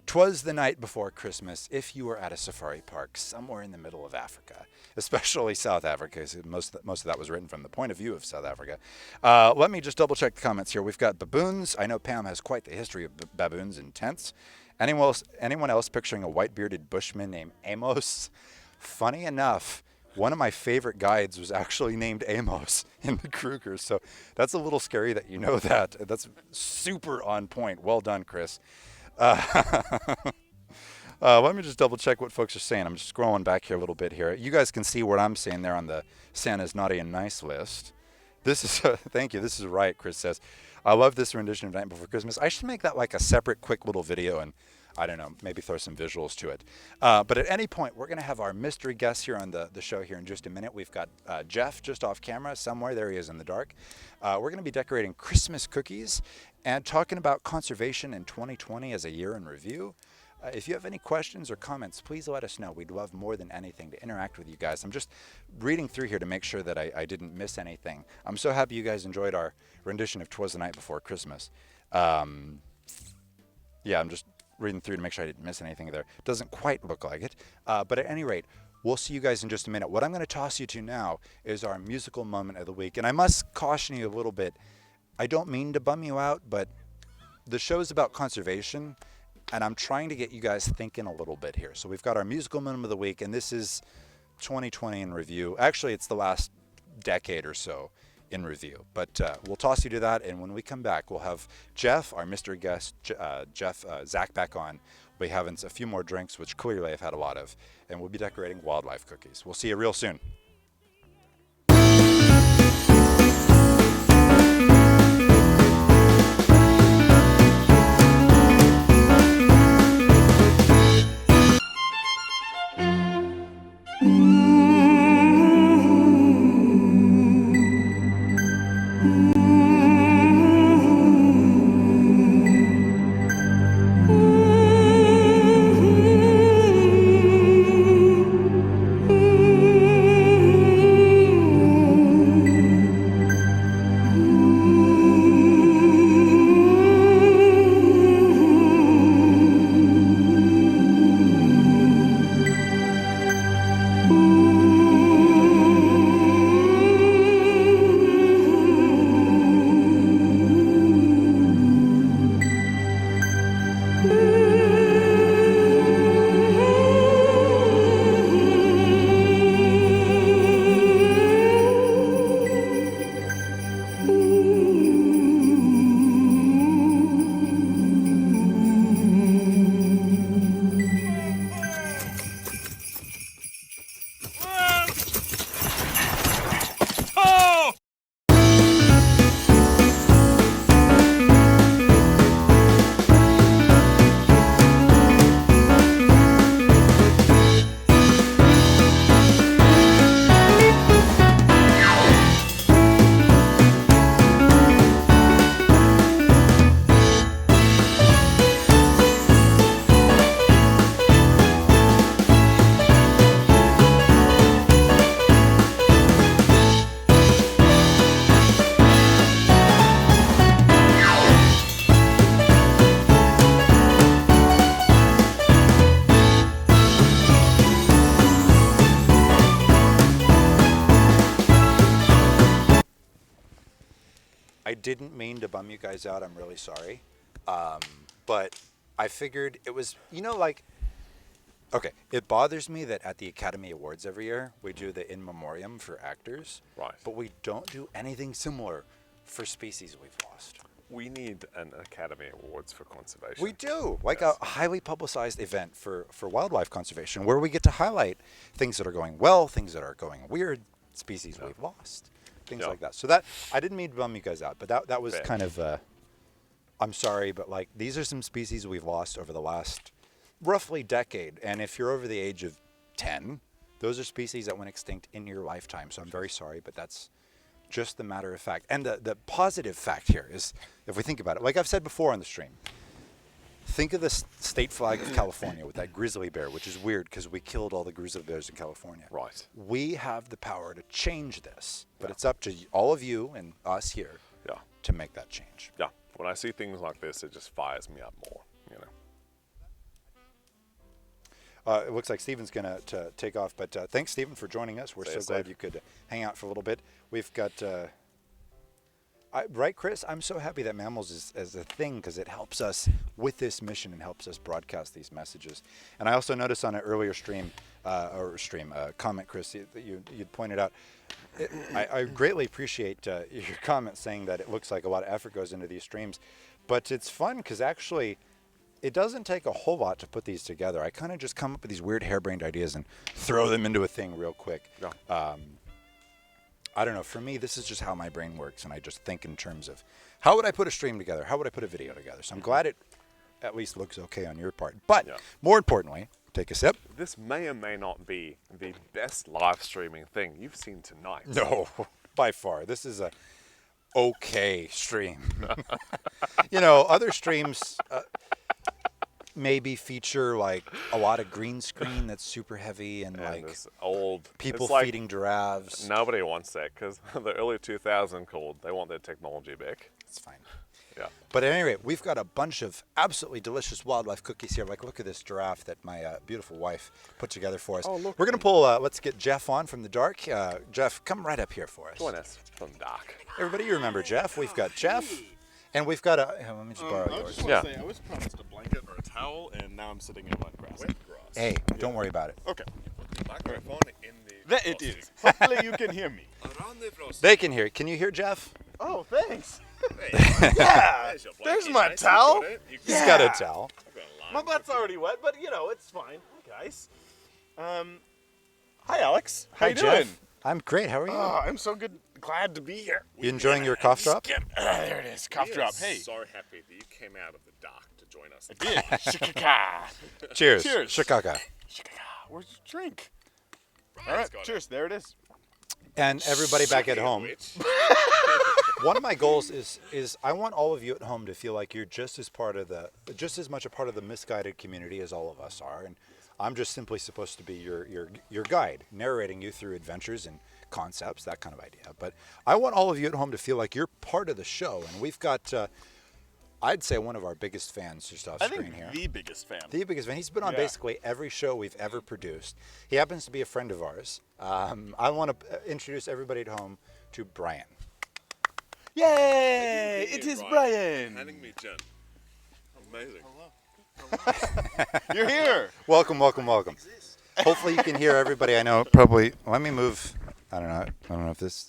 'Twas the night before Christmas, if you were at a safari park somewhere in the middle of Africa, especially South Africa, because most of that was written from the point of view of South Africa. Let me just double check the comments here. We've got baboons. I know Pam has quite the history of baboons in tents. Anyone else picturing a white-bearded bushman named Amos? Funny enough, one of my favorite guides was actually named Amos in the Kruger, so that's a little scary that you know that. That's super on point. Well done, Chris. Let me just double check what folks are saying. I'm just scrolling back here a little bit here. You guys can see what I'm saying there on the Santa's Naughty and Nice list. This is, thank you, this is right, Chris says. I love this rendition of Night Before Christmas. I should make that like a separate quick little video and, I don't know, maybe throw some visuals to it. But at any point, we're going to have our mystery guests here on the show here in just a minute. We've got Jeff just off camera somewhere. There he is in the dark. We're going to be decorating Christmas cookies and talking about conservation in 2020 as a year in review. If you have any questions or comments, please let us know. We'd love more than anything to interact with you guys. I'm just reading through here to make sure that I didn't miss anything. I'm so happy you guys enjoyed our rendition of 'Twas the Night Before Christmas. Yeah, I'm just reading through to make sure I didn't miss anything there. Doesn't quite look like it. But at any rate, we'll see you guys in just a minute. What I'm going to toss you to now is our musical moment of the week. And I must caution you a little bit. I don't mean to bum you out, but the show's about conservation, and I'm trying to get you guys thinking a little bit here. So we've got our musical moment of the week, and this is 2020 in review. Actually, it's the last decade or so in review. But we'll toss you to that, and when we come back, we'll have Jeff, our mystery guest, Zach back on. We'll be having a few more drinks, which clearly I've had a lot of, and we'll be decorating wildlife cookies. We'll see you real soon. I didn't mean to bum you guys out. I'm really sorry. But I figured it was, like, Okay, it bothers me that at the Academy Awards every year, we do the in memoriam for actors. Right. But we don't do anything similar for species we've lost. We need an Academy Awards for conservation. We do, like Yes. a highly publicized event for wildlife conservation, where we get to highlight things that are going well, things that are going weird, species we've lost, things Yeah. like that. So that, I didn't mean to bum you guys out, but that was Fair. kind of, I'm sorry, but like these are some species we've lost over the last roughly decade. And if you're over the age of 10, those are species that went extinct in your lifetime. So I'm very sorry, but that's just the matter of fact. And the positive fact here is, if we think about it, like I've said before on the stream, think of the state flag of California with that grizzly bear, which is weird because we killed all the grizzly bears in California. Right. We have the power to change this, but it's up to all of you and us here Yeah. to make that change. Yeah. When I see things like this, it just fires me up more, you know. It looks like Stephen's going to take off, but thanks, Stephen, for joining us. We're Stay so glad safe. you could hang out for a little bit. We've got, right, Chris? I'm so happy that mammals is a thing because it helps us with this mission and helps us broadcast these messages. And I also noticed on an earlier comment, Chris, that you'd pointed out, I greatly appreciate your comment saying that it looks like a lot of effort goes into these streams, but it's fun because actually it doesn't take a whole lot to put these together. I kind of just come up with these weird harebrained ideas and throw them into a thing real quick. Yeah. I don't know. For me, this is just how my brain works, and I just think in terms of how would I put a stream together? How would I put a video together? So I'm glad it at least looks okay on your part. But Yeah. more importantly, take a sip. This may or may not be the best live streaming thing you've seen tonight. No, by far. This is a okay stream. You know, other streams maybe feature like a lot of green screen that's super heavy and And like this old people it's like feeding giraffes. Nobody wants that because the early 2000 called. They want their technology back. It's fine. Yeah. But at any rate, we've got a bunch of absolutely delicious wildlife cookies here. Like, look at this giraffe that my beautiful wife put together for us. Oh, look. We're going to pull, let's get Jeff on from the dark. Jeff, come right up here for us. Join us from dark. Everybody, you remember Jeff. We've got Jeff. And we've got a, here, let me just borrow I yours. just Yeah. want to say, I was promised a blanket or a towel, and now I'm sitting in wet grass. Hey, don't worry about it. Okay. Microphone in the That it is. Hopefully you can hear me. They can hear. Can you hear Jeff? Oh, thanks. Yeah. There's my towel. He's got a towel. My butt's already wet, but you know, it's fine. Hi, guys. Hi, Alex. How you doing? Jeff. I'm great. How are you? Oh, I'm so good. Glad to be here. You enjoying your cough drop? There it is. Cough drop. Hey. So happy that you came out of the dark to join us. Yeah. Shikaka. Cheers. Cheers. Shikaka. Shikaka. Where's your drink? All right. Cheers. There it is. And everybody back at home. One of my goals is I want all of you at home to feel like you're just as much a part of the Misguided community as all of us are, and I'm just simply supposed to be your guide, narrating you through adventures and concepts, that kind of idea. But I want all of you at home to feel like you're part of the show, and we've got I'd say one of our biggest fans just off I screen think here. the biggest fan. The biggest fan. He's been on Yeah. basically every show we've ever produced. He happens to be a friend of ours. I want to introduce everybody at home to Brian. Yay! It is Brian. Handing me gin. Amazing. You're here. Welcome, welcome, welcome. Hopefully you can hear everybody. I know probably, let me move. I don't know if this,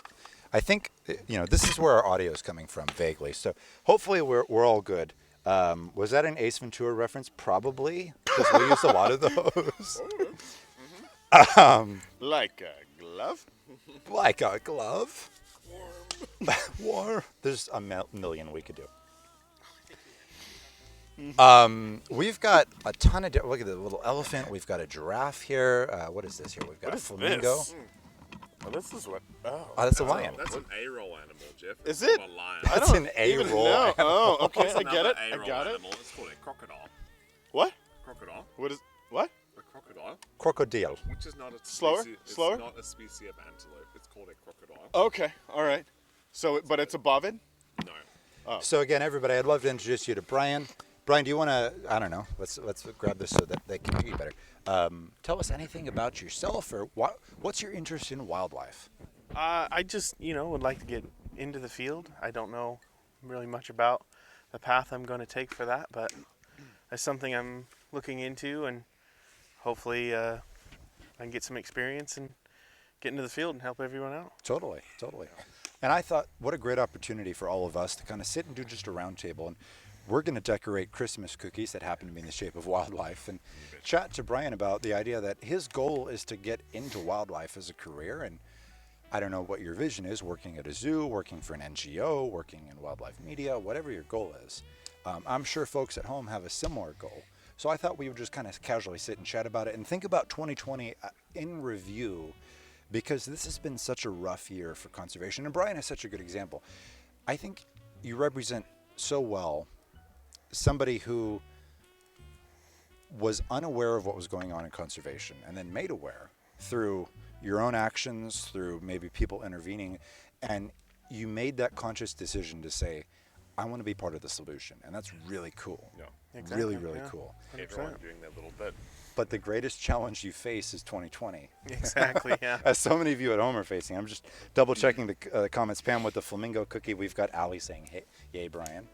I think, this is where our audio is coming from vaguely. So hopefully we're all good. Was that an Ace Ventura reference? Probably, because we use a lot of those. Like a glove. Like a glove. Warm. There's a million we could do. We've got a ton of, look at the little elephant. We've got a giraffe here. What is this here? We've got What a is flamingo. this? Oh, this is what. Oh. Oh, that's a lion. That's an A-roll animal, Jeff. Is It's it? not a lion. I That's don't an even A-roll know. animal. Oh, okay. It's I get another it. I A-roll got it. animal. It's called a crocodile. What? Crocodile. What is? What? A crocodile, Crocodile. which is not a Slower? species. It's Slower? not a species of antelope. It's called a crocodile. Okay. All right. So, but it's a bovid. No. So again, everybody, I'd love to introduce you to Brian. Brian, do you want to, I don't know, let's grab this so that they can hear you better. Tell us anything about yourself, or what's your interest in wildlife? I just, would like to get into the field. I don't know really much about the path I'm going to take for that, but it's something I'm looking into, and hopefully I can get some experience and get into the field and help everyone out. Totally, totally. And I thought, what a great opportunity for all of us to kind of sit and do just a round table. And we're going to decorate Christmas cookies that happen to be in the shape of wildlife and chat to Brian about the idea that his goal is to get into wildlife as a career. And I don't know what your vision is, working at a zoo, working for an NGO, working in wildlife media, whatever your goal is. I'm sure folks at home have a similar goal. So I thought we would just kind of casually sit and chat about it and think about 2020 in review, because this has been such a rough year for conservation. And Brian is such a good example. I think you represent so well somebody who was unaware of what was going on in conservation and then made aware through your own actions, through maybe people intervening, and you made that conscious decision to say, I want to be part of the solution. And that's really cool. Yeah. Exactly, really cool. 100%. Everyone doing their little bit. But the greatest challenge you face is 2020. Exactly, yeah. As so many of you at home are facing. I'm just double checking the comments. Pam with the flamingo cookie. We've got Ali saying, hey, yay, Brian.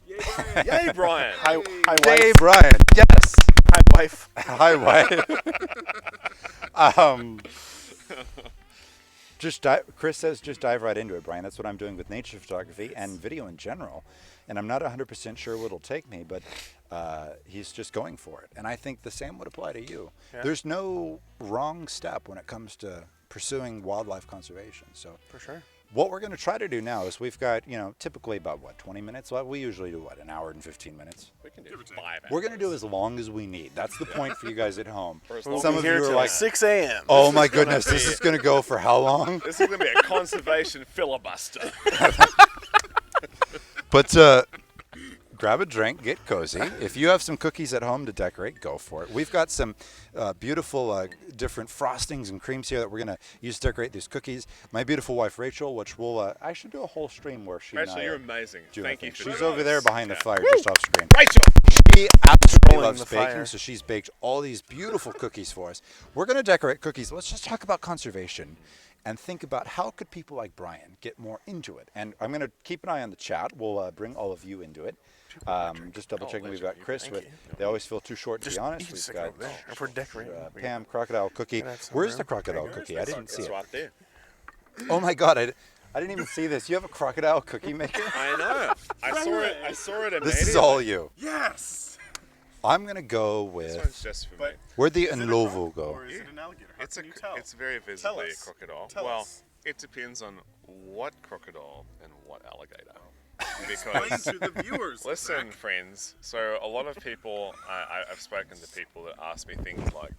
Yay, Brian! Yay, Brian! Hi, wife. Yay, Brian. Yes. Hi, wife. Hi, wife. Chris says, just dive right into it, Brian. That's what I'm doing with nature photography and video in general. And I'm not 100% sure what it'll take me, but he's just going for it. And I think the same would apply to you. Yeah. There's no wrong step when it comes to pursuing wildlife conservation. So For sure. what we're going to try to do now is we've got, typically about, 20 minutes? Well, we usually do, an hour and 15 minutes? We can do 5 hours. We're going to do as long as we need. That's the point for you guys at home. We'll Some be of here you are till like, 6 a.m. oh my goodness, this is going to go for how long? This is going to be a conservation filibuster. But grab a drink, get cozy. If you have some cookies at home to decorate, go for it. We've got some beautiful different frostings and creams here that we're going to use to decorate these cookies. My beautiful wife, Rachel, which we'll, I should do a whole stream where she and Rachel, I you're amazing. do Thank our you thing. for She's doing over there this. behind the Yeah. fire, just off screen. Rachel! She absolutely Rolling loves the baking, fire. so she's baked all these beautiful cookies for us. We're going to decorate cookies. Let's just talk about conservation and think about how could people like Brian get more into it. And I'm going to keep an eye on the chat. We'll bring all of you into it. Just double checking. We've got Chris with, they always feel too short, to be honest. We've got If we're decorating. we Pam, crocodile cookie. Can I have some Where's room? the crocodile cookie? I didn't see It's it. right there. Oh my God, I didn't even see this. You have a crocodile cookie maker? I know. I saw it immediately. This is all you. Yes. I'm going to go This with, one's just for me. where'd the Is it a Enlovo croc go? Or is it an alligator? How It's can you tell? it's very visibly a us. crocodile. Tell well, us. it depends on what crocodile and what alligator. Explain Because to the viewers. listen, Zach. friends. So a lot of people, I've spoken to people that ask me things like,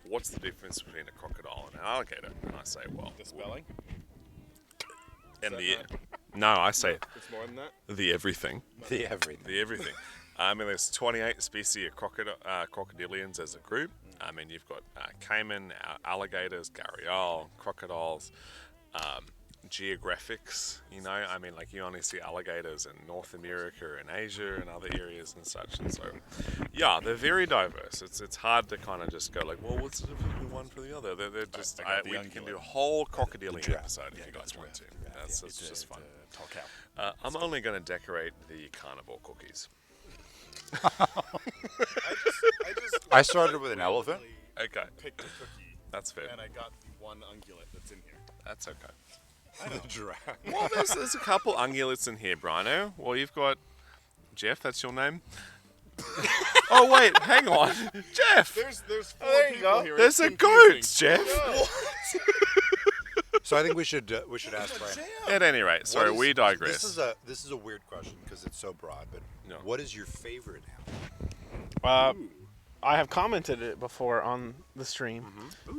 "What's the difference between a crocodile and an alligator?" And I say, "Well, The spelling? and no, I say It's more than that. the everything." The everything. The everything. I mean, there's 28 species of crocodilians as a group. I mean, you've got caiman, alligators, gharial, crocodiles, geographics, I mean, like you only see alligators in North America and Asia and other areas and such. And so, yeah, they're very diverse. It's hard to kind of just go like, well, what's the difference between one for the other? They're just, we can do a whole crocodilian episode if you guys want to. That's just fun. Tall cow. I'm only going to decorate the carnivore cookies. I started with an elephant. Okay, Picked a cookie, that's fair. and I got the one ungulate that's in here. That's okay. The giraffe. Well, there's a couple ungulates in here, Brino. Well, you've got Jeff. That's your name. Oh wait, hang on, Jeff. There's four there you people go. here. There's It's a confusing. goat, Jeff. So I think we should ask Brian. At any rate, sorry, What is- we digress. This is a weird question because it's so broad. But No. what is your favorite animal? I have commented it before on the stream,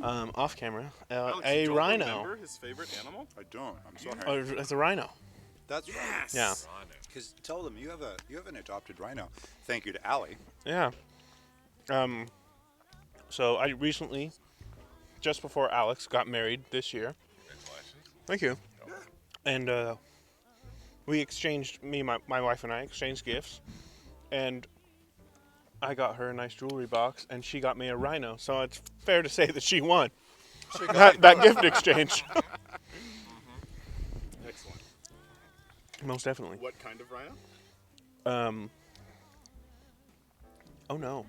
off camera. Alex, A you don't rhino. remember his favorite animal? I don't. I'm sorry. Oh, it's a rhino. That's right. Yeah. Because tell them you have an adopted rhino. Thank you to Allie. Yeah. So I recently, just before Alex got married this year. Thank you. And we exchanged, my wife and I exchanged gifts, and I got her a nice jewelry box, and she got me a rhino. So it's fair to say that she won that gift exchange. Excellent. Most definitely. What kind of rhino? Oh no.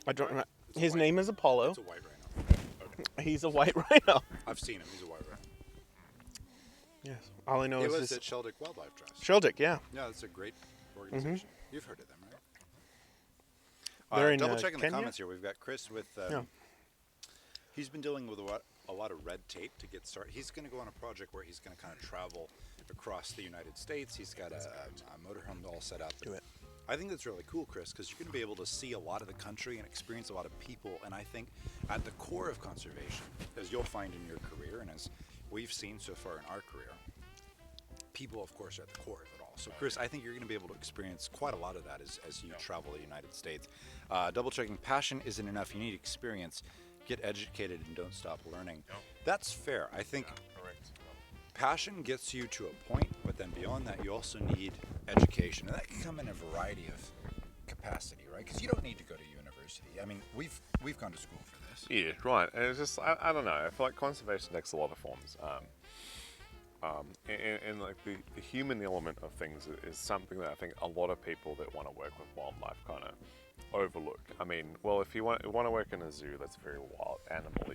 I don't remember. His name is Apollo. It's a white rhino. Okay. He's a white rhino. I've seen him. He's a white rhino. Yes. All I know It is was this. at Sheldick Wildlife Trust. Sheldick, yeah. Yeah, that's a great organization. You've heard of them, right? They're in, double checking the Kenya? comments here. We've got Chris with. Yeah. He's been dealing with a lot of red tape to get started. He's going to go on a project where he's going to kind of travel across the United States. He's got a motorhome all set up. Do it. I think that's really cool, Chris, because you're going to be able to see a lot of the country and experience a lot of people. And I think at the core of conservation, as you'll find in your career and as we've seen so far in our career, people, of course, are at the core of it all. So, Chris, I think you're going to be able to experience quite a lot of that as you travel the United States. Double checking, passion isn't enough. You need experience. Get educated and don't stop learning. That's fair. I think Correct. passion gets you to a point, but then beyond that, you also need education. And that can come in a variety of capacity, right? Because you don't need to go to university. I mean, we've gone to school for this. Yeah, right. And it's just, I don't know. I feel like conservation takes a lot of forms. And like the human element of things is something that I think a lot of people that want to work with wildlife kind of overlook. I mean, well, if you want to work in a zoo, that's very wild, animal-y.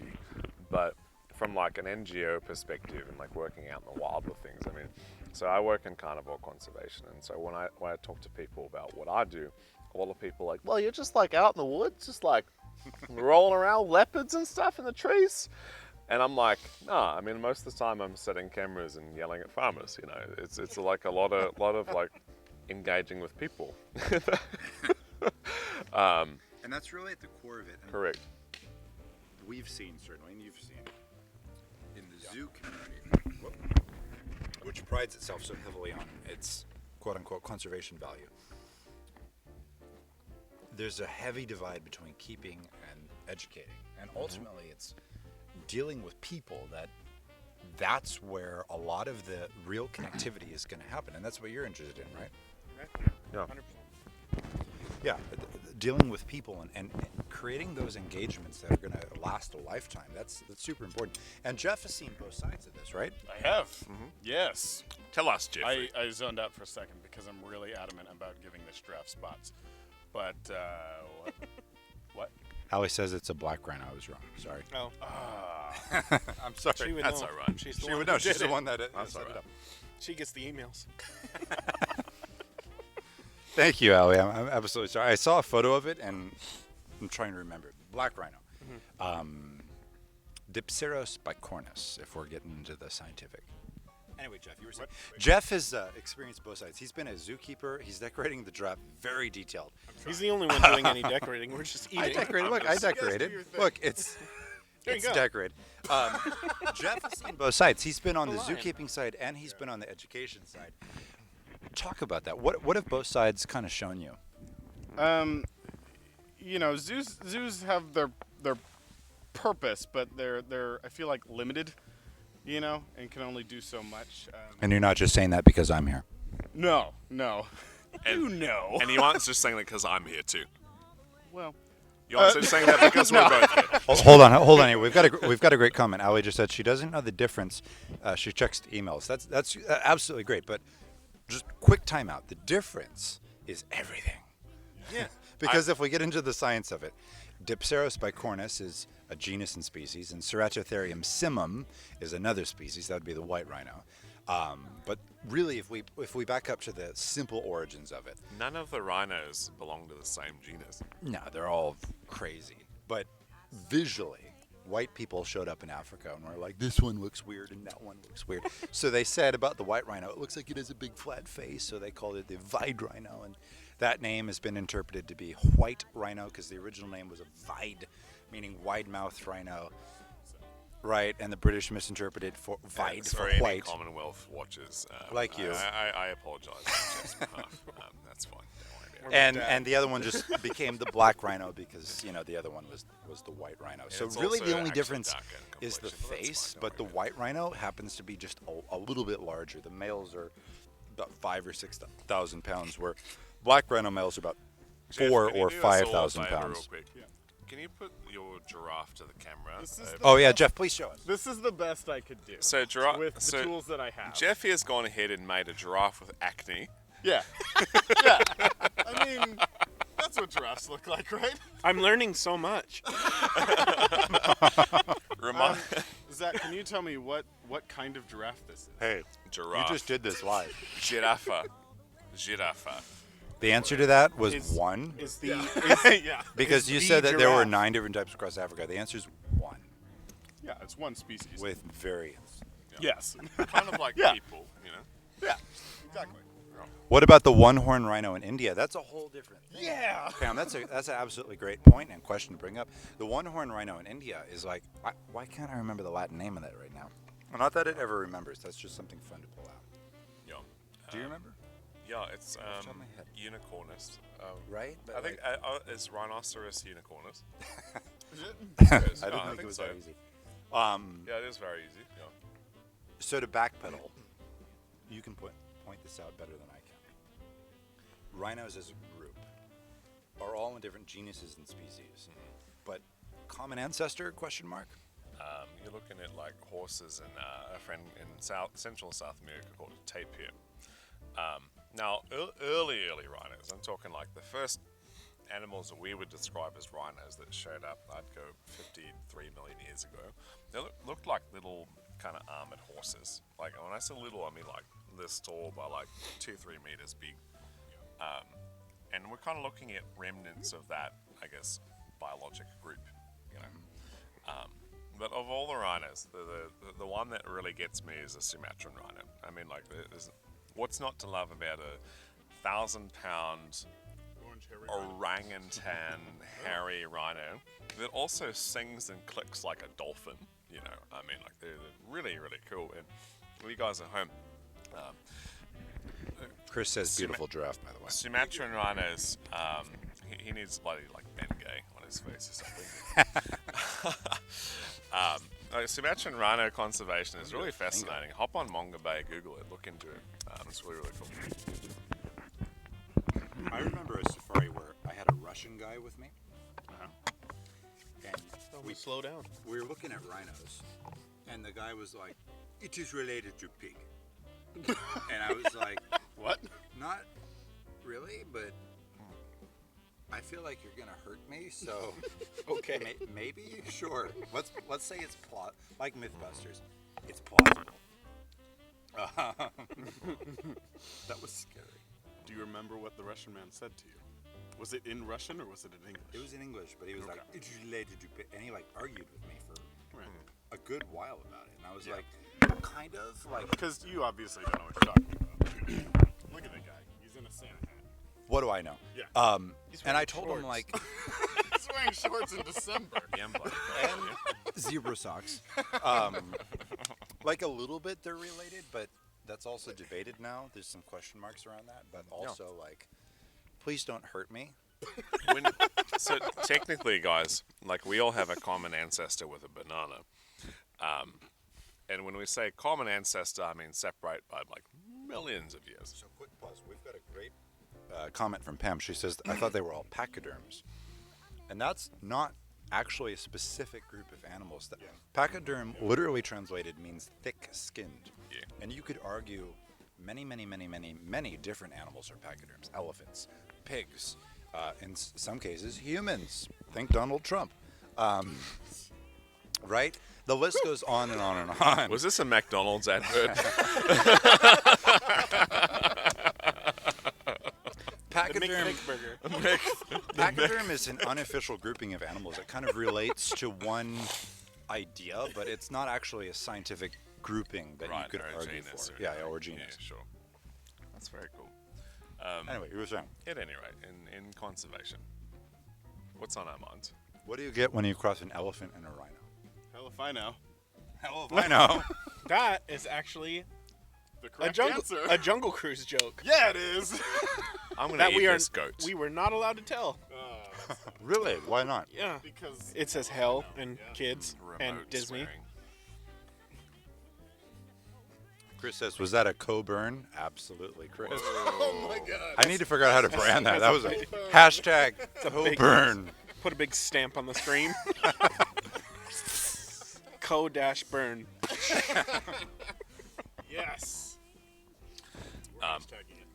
But from like an NGO perspective and like working out in the wild with things, I mean, so I work in carnivore conservation, and so when I talk to people about what I do, a lot of people are like, well, you're just like out in the woods, just like rolling around with leopards and stuff in the trees. And I'm like, nah. I mean, most of the time I'm setting cameras and yelling at farmers. You know, it's like a lot of like engaging with people. And that's really at the core of it. And Correct. we've seen, certainly, and you've seen, in the zoo community, which prides itself so heavily on its quote-unquote conservation value, there's a heavy divide between keeping and educating. And ultimately, it's dealing with people that's where a lot of the real connectivity is going to happen. And that's what you're interested in, right? Yeah. 100%. Yeah, dealing with people and creating those engagements that are going to last a lifetime. That's super important. And Jeff has seen both sides of this, right? I have. Yes. Tell us, Jeffrey. I zoned out for a second because I'm really adamant about giving this giraffe spots. But, what? Ali says it's a black rhino. I was wrong. Sorry. Oh. I'm sorry. She would That's know. all right. She's the She one would who know. She's did the it. one that That's set all it right. up. She gets the emails. Thank you, Ali. I'm absolutely sorry. I saw a photo of it, and I'm trying to remember. Black rhino. Dipceros bicornis, if we're getting into the scientific. Anyway, Jeff, you were saying. Jeff has experienced both sides. He's been a zookeeper. He's decorating the giraffe, very detailed. He's the only one doing any decorating. We're just eating. I decorated. Look, I decorated. Look, it's There you it's go. decorated. Jeff has seen both sides. He's been on the zookeeping side, and he's been on the education side. Talk about that. What have both sides kind of shown you? You know, zoos have their purpose, but they're I feel like limited, you know, and can only do so much. And you're not just saying that because I'm here. No. And, You know. And you aren't just saying that because I'm here too. Well, You aren't just saying that because we're both here. Hold on here. We've got a great comment. Ali just said she doesn't know the difference. She checks the emails. That's absolutely great. But just quick timeout. The difference is everything. yeah. Because if we get into the science of it, Dipceros bicornis is a genus and species, and Ceratotherium simum is another species. That would be the white rhino. But really, if we back up to the simple origins of it, None of the rhinos belong to the same genus. no, they're all crazy. But visually, white people showed up in Africa and were like, this one looks weird and that one looks weird. So they said about the white rhino, it looks like it has a big flat face, so they called it the Vide rhino. And that name has been interpreted to be white rhino because the original name was a Vide, meaning wide-mouthed rhino. Right, and the British misinterpreted for Vide Sorry, for any white. Commonwealth watchers. Like you. I apologize on Jeff's behalf. That's fine. Don't worry about it. And the other one just became the black rhino because the other one was the white rhino. So it's really also the only actually difference darker in is the complexion, but that's face, fine, but the don't worry white rhino happens to be just a little bit larger. The males are about 5,000 or 6,000 pounds, where black rhino males are about Jeff, 4,000 can you or do us all a 5,000 favour real pounds. quick? Can you put your giraffe to the camera? This is Oh yeah, Jeff, please show us. This is the best I could do. So giraffe. with the tools that I have. Jeff has gone ahead and made a giraffe with acne. Yeah. Yeah. I mean, That's what giraffes look like, right? I'm learning so much. Zach, can you tell me what kind of giraffe this is? Hey, Giraffe. you just did this live. Giraffe. Giraffe. The answer to that was Is- one. Is the Yeah. Because is you the said that there were giraffe. 9 different types across Africa. The answer is one, Yeah, it's one species. with variants. Yes. Kind of like Yeah. people, you know. Yeah. Exactly. What about the one-horn rhino in India? That's a whole different thing. Yeah. Pam, that's an absolutely great point and question to bring up. The one-horn rhino in India is like, why can't I remember the Latin name of that right now? Well, not that it ever remembers. That's just something fun to pull out. Yeah. Do you remember? Yeah, it's top of my head. unicornus. Right? But I think it's rhinoceros unicornus. Is it? I didn't I think it think was so. that easy. Yeah, it is very easy. Yeah. So to backpedal, you can point this out better than I can. Rhinos as a group are all in different genuses and species, but common ancestor? Question mark. You're looking at like horses and a friend in Central South America called a tapir. Now, early rhinos, I'm talking like the first animals that we would describe as rhinos that showed up, I'd go 53 million years ago. They looked like little kind of armored horses. Like when I say little, I mean like this tall by like 2-3 meters big. And we're kind of looking at remnants of that, I guess, biologic group, you know. But of all the rhinos, the one that really gets me is a Sumatran rhino. I mean, like, what's not to love about a 1,000-pound orangutan hairy rhino that also sings and clicks like a dolphin? You know, I mean, like, they're really, really cool. And you guys at home, Chris says beautiful giraffe, by the way. Sumatran rhinos, he needs bloody like Bengay on his face or something. Sumatran rhino conservation is really fascinating. Hop on Monga Bay, Google it, look into it. It's really, really cool. I remember a safari where I had a Russian guy with me. And We slow down. we were looking at rhinos, and the guy was like, "It is related to pig." And I was like, What? "Not really, but I feel like you're gonna hurt me, so Okay. maybe, sure. Let's say it's like MythBusters. It's plausible." That was scary. Do you remember what the Russian man said to you? Was it in Russian or was it in English? It was in English, but he was like, "It's related to pig," and he like argued with me for Right. a good while about it, and I was like, kind of like. Because you obviously don't know what you're talking about. Look at that guy. He's in a Santa hat. What do I know? Yeah. And I told him like He's wearing shorts in December. zebra socks. Like a little bit they're related, but that's also debated now. There's some question marks around that, but also like, please don't hurt me. So technically, guys, like we all have a common ancestor with a banana. And when we say common ancestor, I mean separate by like millions of years. So quick pause. We've got a great Comment from Pam. She says, I thought they were all pachyderms. And that's not actually a specific group of animals. That Pachyderm, literally translated, means thick-skinned. Yeah. And you could argue many different animals are pachyderms. Elephants, pigs, in some cases, humans. Think Donald Trump. Right? The list goes on and on and on. Was this a McDonald's advert? Pachyderm is an unofficial grouping of animals. It kind of relates to one idea, but it's not actually a scientific grouping that you could or a argue genus for. or Yeah, anything. or genus. Yeah, sure. That's very cool. Anyway, you were saying, At any rate, in conservation, what's on our minds? what do you get when you cross an elephant and a rhino? Hell if I know. I know. That is actually The a correct jungle answer. a Jungle Cruise joke Yeah, it is. I'm gonna that eat we are this goat. we were not allowed to tell. Really? Why not? Yeah, Because it says hell and kids and Remote Disney. swearing. Chris says, was that a Coburn? Absolutely, Chris. oh my god. I need to figure out how to brand that. That was a hashtag Coburn. Put a big stamp on the screen. Co-burn. Yes.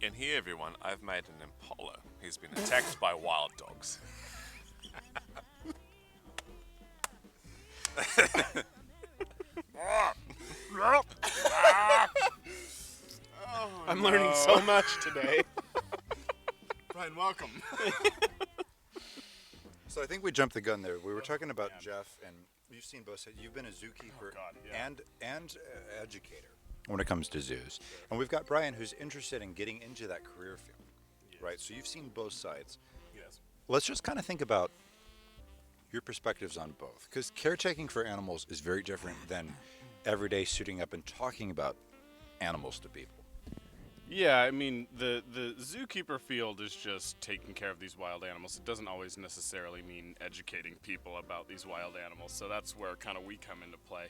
And here, everyone, I've made an impala. He's been attacked by wild dogs. I'm learning so much today. Brian, welcome. So I think we jumped the gun there. We were talking about Jeff, and you've seen both sides. You've been a zookeeper and educator when it comes to zoos. And we've got Brian, who's interested in getting into that career field, right? So you've seen both sides. Yes. Let's just kind of think about your perspectives on both, because caretaking for animals is very different than every day suiting up and talking about animals to people. Yeah, I mean, the zookeeper field is just taking care of these wild animals. It doesn't always necessarily mean educating people about these wild animals, so that's where kind of we come into play.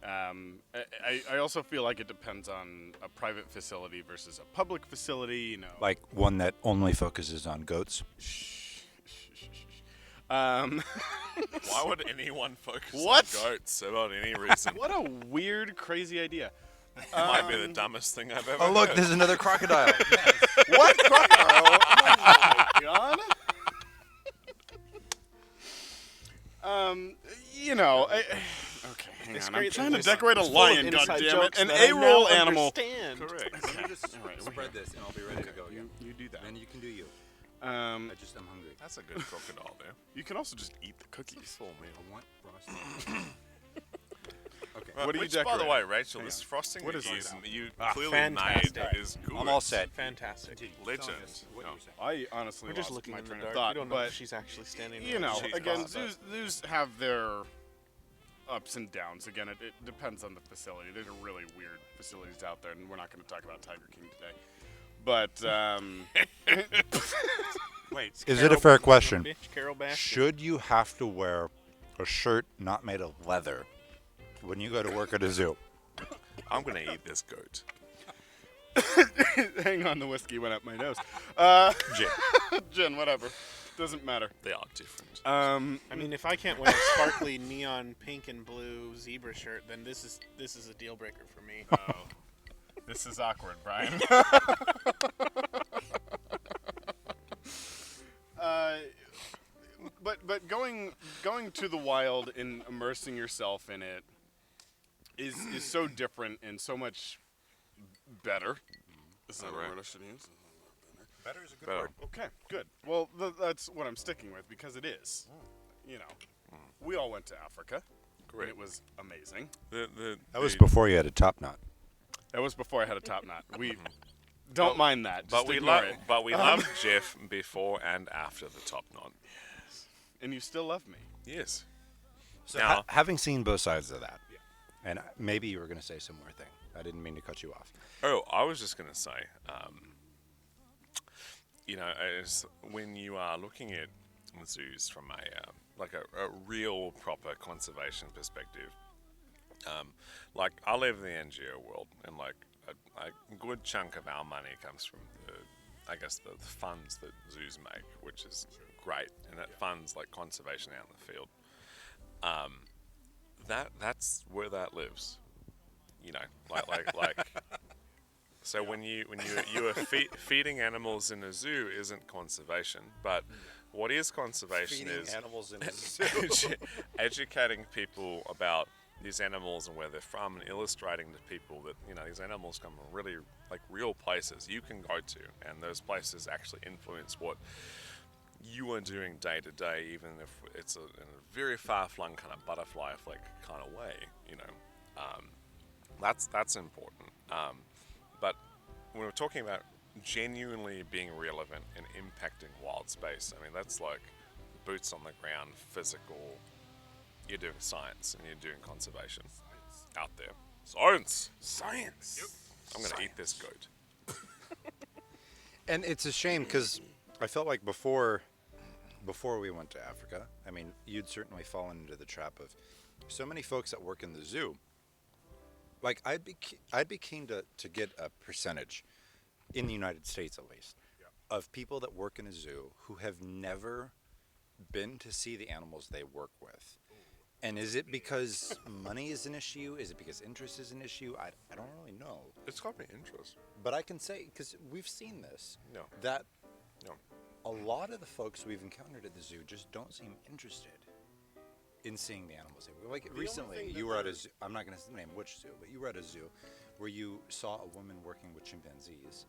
I also feel like it depends on a private facility versus a public facility, you know. Like one that only focuses on goats. Why would anyone focus What? on goats about any reason? What a weird, crazy idea. Might be the dumbest thing I've ever Oh, look, heard. there's another crocodile. What crocodile? Oh my god. You know, okay, hang on. I'm trying to decorate a lion, goddammit. An A-roll animal. Correct. Let me just spread this, and I'll be ready to go again. You do that. Then you can do you. Um, I'm hungry. That's a good crocodile there. you can also just eat the cookies. Full meal. I want frosting. Okay. What are you Which, by the decorating? way, Rachel, Hang this on. frosting What that is you this? clearly fantastic. made is good. I'm all set. Fantastic. Legend. What No. are you saying? I honestly We're just lost looking my in the train dark. of thought, We don't know but if she's actually standing there. you know, She's again, not, but- zoos have their ups and downs. Again, it depends on the facility. There's really weird facilities out there, and we're not going to talk about Tiger King today. But Wait, Is it a fair question? Bitch, Carol Baskin. Should you have to wear a shirt not made of leather when you go to work at a zoo? I'm going to eat this goat. hang on, the whiskey went up my nose. Gin. Gin, whatever. Doesn't matter. They are different. I mean, if I can't wear a sparkly neon pink and blue zebra shirt, then this is a deal breaker for me. Oh, this is awkward, Brian. But going to the wild and immersing yourself in it is so different and so much better. Is that a Alright. word I should use? Better is a good Better. word. Okay, good. Well, that's what I'm sticking with because it is. You know, we all went to Africa. Great. And it was amazing. That was before you had a top knot. That was before I had a top knot. We don't mind that. Just But we ignore love, it. but we loved Jeff before and after the top knot. And you still love me. Yes. So Now- having seen both sides of that, and maybe you were going to say some more thing. I didn't mean to cut you off. Oh, I was just going to say, you know, as when you are looking at zoos from a real proper conservation perspective, like I live in the NGO world, and like a good chunk of our money comes from the funds that zoos make, which is great, and it funds like conservation out in the field. That's where that lives, you know, like. So when you are feeding animals in a zoo isn't conservation, but what is conservation is animals in a zoo. educating people about these animals and where they're from, and illustrating to people that, you know, these animals come from really like real places you can go to, and those places actually influence what you are doing day to day, even if it's in a very far-flung kind of butterfly effect kind of way, you know. That's important. But when we're talking about genuinely being relevant and impacting wild space, I mean, that's like boots on the ground, physical. You're doing science and you're doing conservation out there. Science! I'm going to eat this goat. And it's a shame because I felt like before we went to Africa, I mean, you'd certainly fallen into the trap of so many folks that work in the zoo. Like, I'd be keen to get a percentage, in the United States at least, of people that work in a zoo who have never been to see the animals they work with. And is it because money is an issue? Is it because interest is an issue? I don't really know. It's got me interest. But I can say, because we've seen this, No. that No. a lot of the folks we've encountered at the zoo just don't seem interested in seeing the animals. Like recently, you were at a zoo. I'm not going to name which zoo, but you were at a zoo where you saw a woman working with chimpanzees.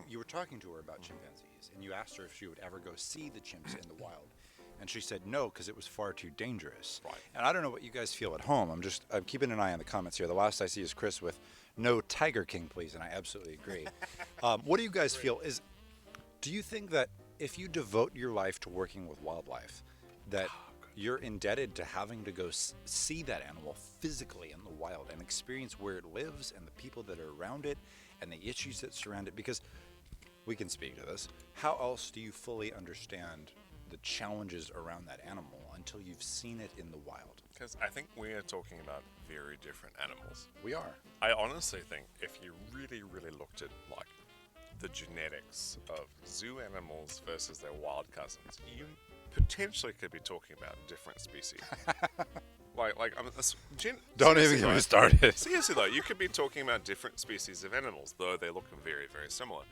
You were talking to her about chimpanzees, and you asked her if she would ever go see the chimps in the wild. And she said no, because it was far too dangerous. Right. And I don't know what you guys feel at home. I'm keeping an eye on the comments here. The last I see is Chris with no Tiger King, please, and I absolutely agree. What do you guys feel? Do you think that if you devote your life to working with wildlife, that you're indebted to having to go see that animal physically in the wild and experience where it lives and the people that are around it and the issues that surround it? Because we can speak to this. How else do you fully understand the challenges around that animal until you've seen it in the wild? Because I think we are talking about very different animals. We are. I honestly think if you really, really looked at like the genetics of zoo animals versus their wild cousins, you potentially could be talking about different species. Don't even get me started. Seriously though, you could be talking about different species of animals, though they look very, very similar.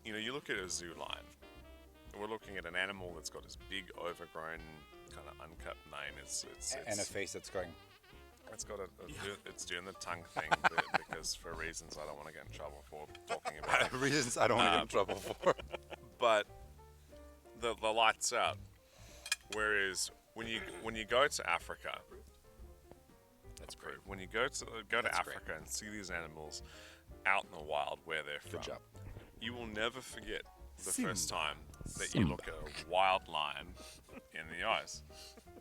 You look at a zoo lion. We're looking at an animal that's got this big, overgrown, kind of uncut mane. It's And a face that's going. It's got it's doing the tongue thing because for reasons I don't want to get in trouble for talking about. Reasons I don't want to get in trouble for. But the lights out. Whereas when you go to Africa, that's proof. When you go to Africa and see these animals out in the wild where they're from, job. you will never forget the first time that you look at a wild lion in the eyes.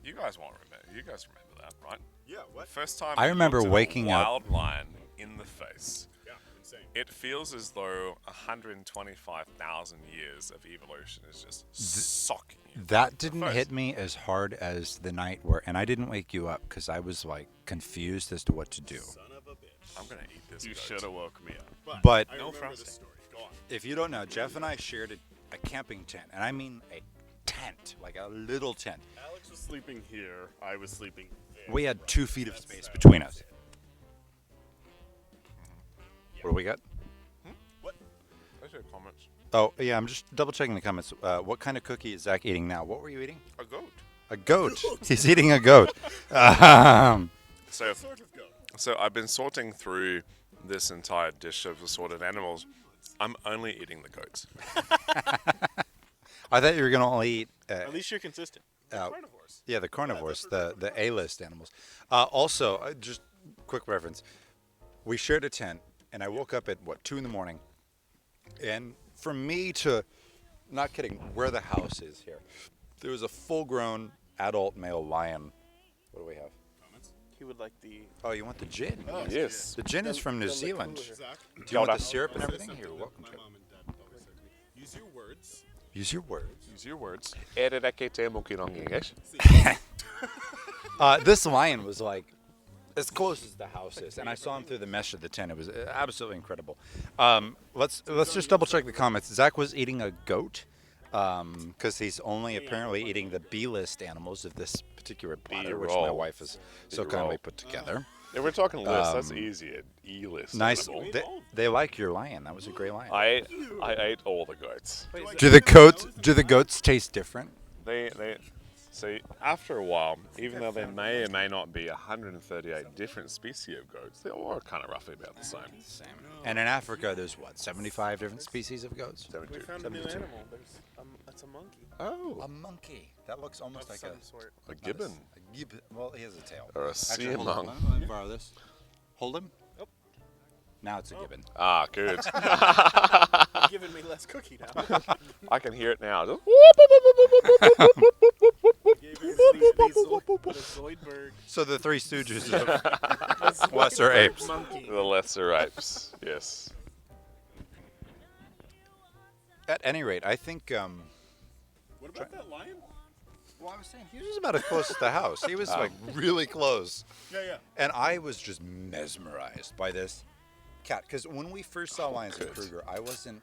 You guys won't remember. You guys remember that, right? Yeah, what? First time I you remember looked at waking a up- wild lion in the face. Yeah, insane. It feels as though 125,000 years of evolution is just socking you. That didn't First. hit me as hard as the night where, and I didn't wake you up because I was like confused as to what to do. Son of a bitch. I'm gonna eat this. You goat. should have woke me up. But I No remember frosting. this story. Go on. if you don't know, Jeff and I shared a camping tent, and I mean a tent, like a little tent. Alex was sleeping here. I was sleeping there. We had 2 feet of space between us. What do we got? Those are comments. Oh, yeah, I'm just double checking the comments. What kind of cookie is Zach eating now? What were you eating? A goat. A goat. He's eating a goat. So, Sort of goat. so I've been sorting through this entire dish of assorted animals. I'm only eating the goats. I thought you were going to only eat... At least you're consistent. Carnivores. Yeah, the carnivores, the A-list animals. Also, just quick reference. We shared a tent, and I woke up at, 2 in the morning. And for me to, not kidding, where the house is here, there was a full-grown adult male lion. What do we have? He would like the. Oh, you want the gin? Yes. The gin is from New Zealand. Zach, Do you want the Yoda. syrup and everything? Here, welcome my to it. mom and dad always said to me, use your words. Use your words. Use your words. This lion was like as close as the house is, and I saw him through the mesh of the tent. It was absolutely incredible. Let's just double check the comments. Zach was eating a goat because he's only apparently eating the B-list animals of this particular platter, which my B-roll. wife has so B-roll. kindly put together. If we're talking list, that's easier. E-list. Nice. animal. They like your lion. That was a great lion. I ate all the goats. Do the goats taste different? They see after a while, even though there may or may not be 138 different species of goats, they're all kind of roughly about the same. Same. And in Africa, there's 75 different species of goats? 72. We found a new animal. That's a monkey. Oh, A monkey. That looks almost like Some a sort. a gibbon. gibbon. Well, he has a tail. Or a Actually, sea hold on. monk. Let me borrow this. Hold him. Oh. Now it's a gibbon. Ah, good. You're giving me less cookie now. I can hear it now. Just Gave me the Zoidberg. So the Three Stooges of lesser apes. Monkey. the lesser apes. Yes. At any rate, I think. What about that lion? Well, I was saying he was about as close as the house. He was like really close, Yeah. and I was just mesmerized by this cat. Because when we first saw lions in Good. Kruger, I wasn't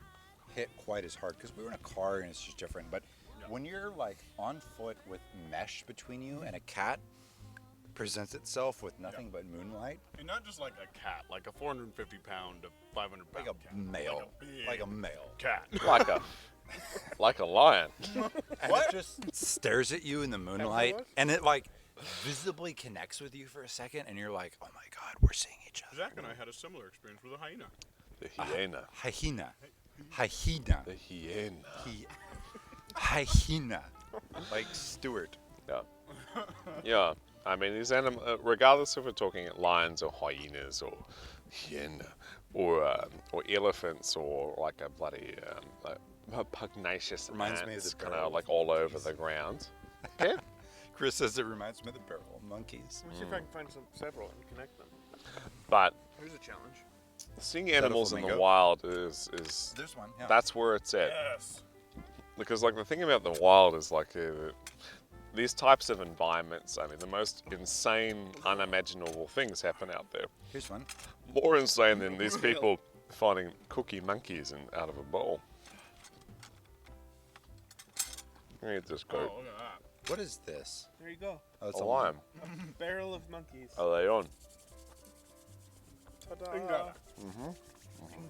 hit quite as hard because we were in a car and it's just different. But when you're like on foot with mesh between you and a cat presents itself with nothing but moonlight, And not just like a cat, like a 450 pound to 500 like pound a cat. male, big like a male, cat. like a lion. and it just stares at you in the moonlight, and it like visibly connects with you for a second, and you're like, oh my god, we're seeing each other. Zach and I had a similar experience with a hyena. The hyena. Hyena. The hyena. Hyena. Like Stewart. Yeah. Yeah. I mean, these animals, regardless if we're talking lions or hyenas or hyena or elephants or like a bloody a pugnacious Reminds ant me of the that's kind barrel of like of all over monkeys. the ground. Okay. Chris says it reminds me of the barrel of monkeys. Let's see if I can find several and connect them. But Here's a challenge. seeing that a animals in the flamingo? wild is There's one. Yeah. that's where it's at. Yes. Because like the thing about the wild is like these types of environments, I mean, the most insane, unimaginable things happen out there. Here's one. More insane than these people finding cookie monkeys out of a bowl. Look at this Oh, goat. look at that. What is this? There you go. Oh, it's A a lion. Barrel of monkeys. A leon. Ta-da. Ingala.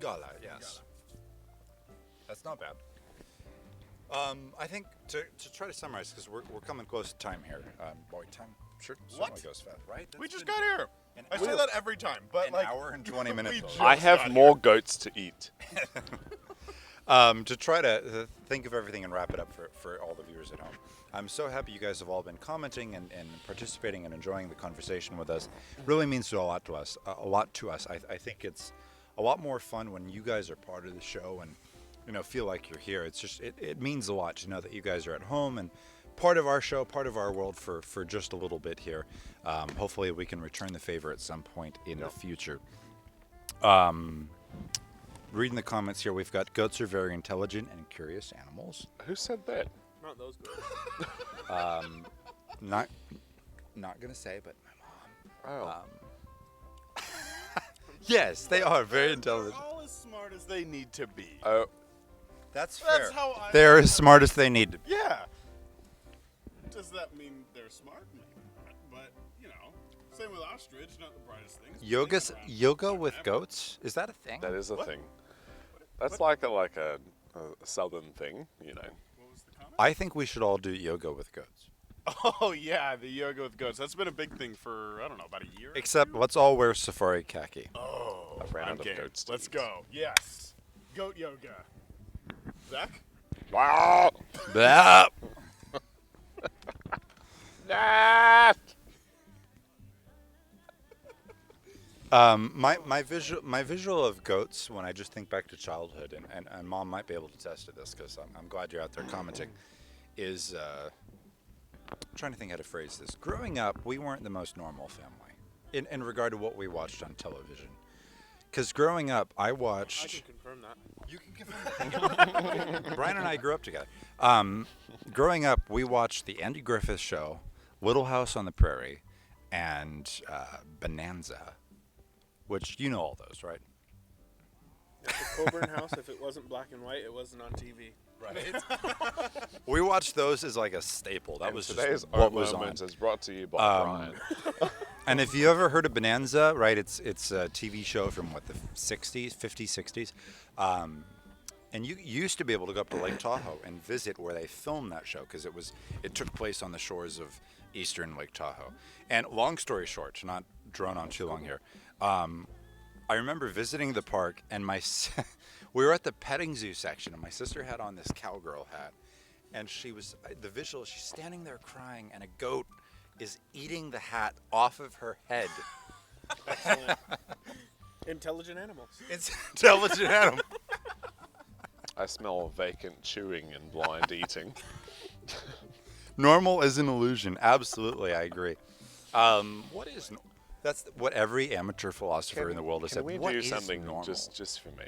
Gala, yes. That's not bad. I think to try to summarize, because we're coming close to time here. Boy, time certainly What? goes fast, right? We That's just been got here. an I say hour- that every time, but an like hour and 20 minutes. we old. I Just have got more here. goats to eat. To try to think of everything and wrap it up for all the viewers at home. I'm so happy you guys have all been commenting and participating and enjoying the conversation with us. Really means a lot to us. I think it's a lot more fun when you guys are part of the show and feel like you're here. It's just it means a lot to know that you guys are at home and part of our show, part of our world for just a little bit here. Hopefully we can return the favor at some point in the future. Reading the comments here, we've got goats are very intelligent and curious animals. Who said that? Not those girls. Not gonna say, but my mom. Oh. Yes, they are very They're intelligent. all as smart as they need to be. Oh. That's fair. That's how I. They're as smart as they need to be. Yeah. Does that mean they're smart? Maybe not, but same with ostrich, not the brightest things. but they get around Yoga with forever. goats? Is that a thing? That is a What? thing. That's like a southern thing, you know. What was the comment? I think we should all do yoga with goats. Oh yeah, the yoga with goats. That's been a big thing for I don't know about a year. Except let's all wear safari khaki. Oh, A round I'm of game. goats to Let's eat. go. Yes, goat yoga. Zach. Wow. Blah. Ah! My visual of goats when I just think back to childhood, and Mom might be able to attest to this because I'm glad you're out there commenting, is I'm trying to think how to phrase this. Growing up, we weren't the most normal family in regard to what we watched on television. Because growing up, I I watched. can confirm that. You can confirm. Brian and I grew up together. Growing up, we watched the Andy Griffith Show, Little House on the Prairie, and Bonanza, which you know all those, right? At the Coburn house, if it wasn't black and white, it wasn't on TV. Right. We watched those as like a staple. That And was today's just what Art was on. Moment is brought to you by Brian. And if you ever heard of Bonanza, right, it's a TV show from what, the 60s, 50s, 60s. And you used to be able to go up to Lake Tahoe and visit where they filmed that show because it took place on the shores of eastern Lake Tahoe. And long story short, to not drone on too long here, I remember visiting the park and we were at the petting zoo section and my sister had on this cowgirl hat. And she's standing there crying and a goat is eating the hat off of her head. Excellent. Intelligent animals. It's an intelligent animal. I smell vacant chewing and blind eating. Normal is an illusion. Absolutely, I agree. That's what every amateur philosopher in the world has Can said. we What do is something normal? just for me?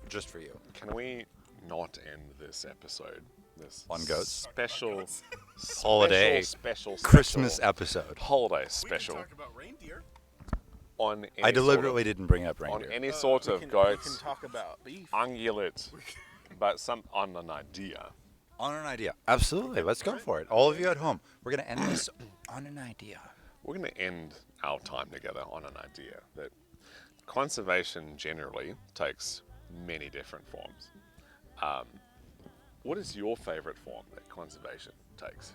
Just for you. Can we not end this episode? This On goats? special Holiday. special Christmas episode. holiday We can special talk about reindeer. on any I deliberately sort didn't bring up of, on reindeer. any sort We of can goats, talk about beef. ungulate, but on an idea. On an idea. Absolutely. Let's go for it. All of you at home, we're going to end this on an idea. We're going to end our time together on an idea that conservation generally takes many different forms. What is your favorite form that conservation takes?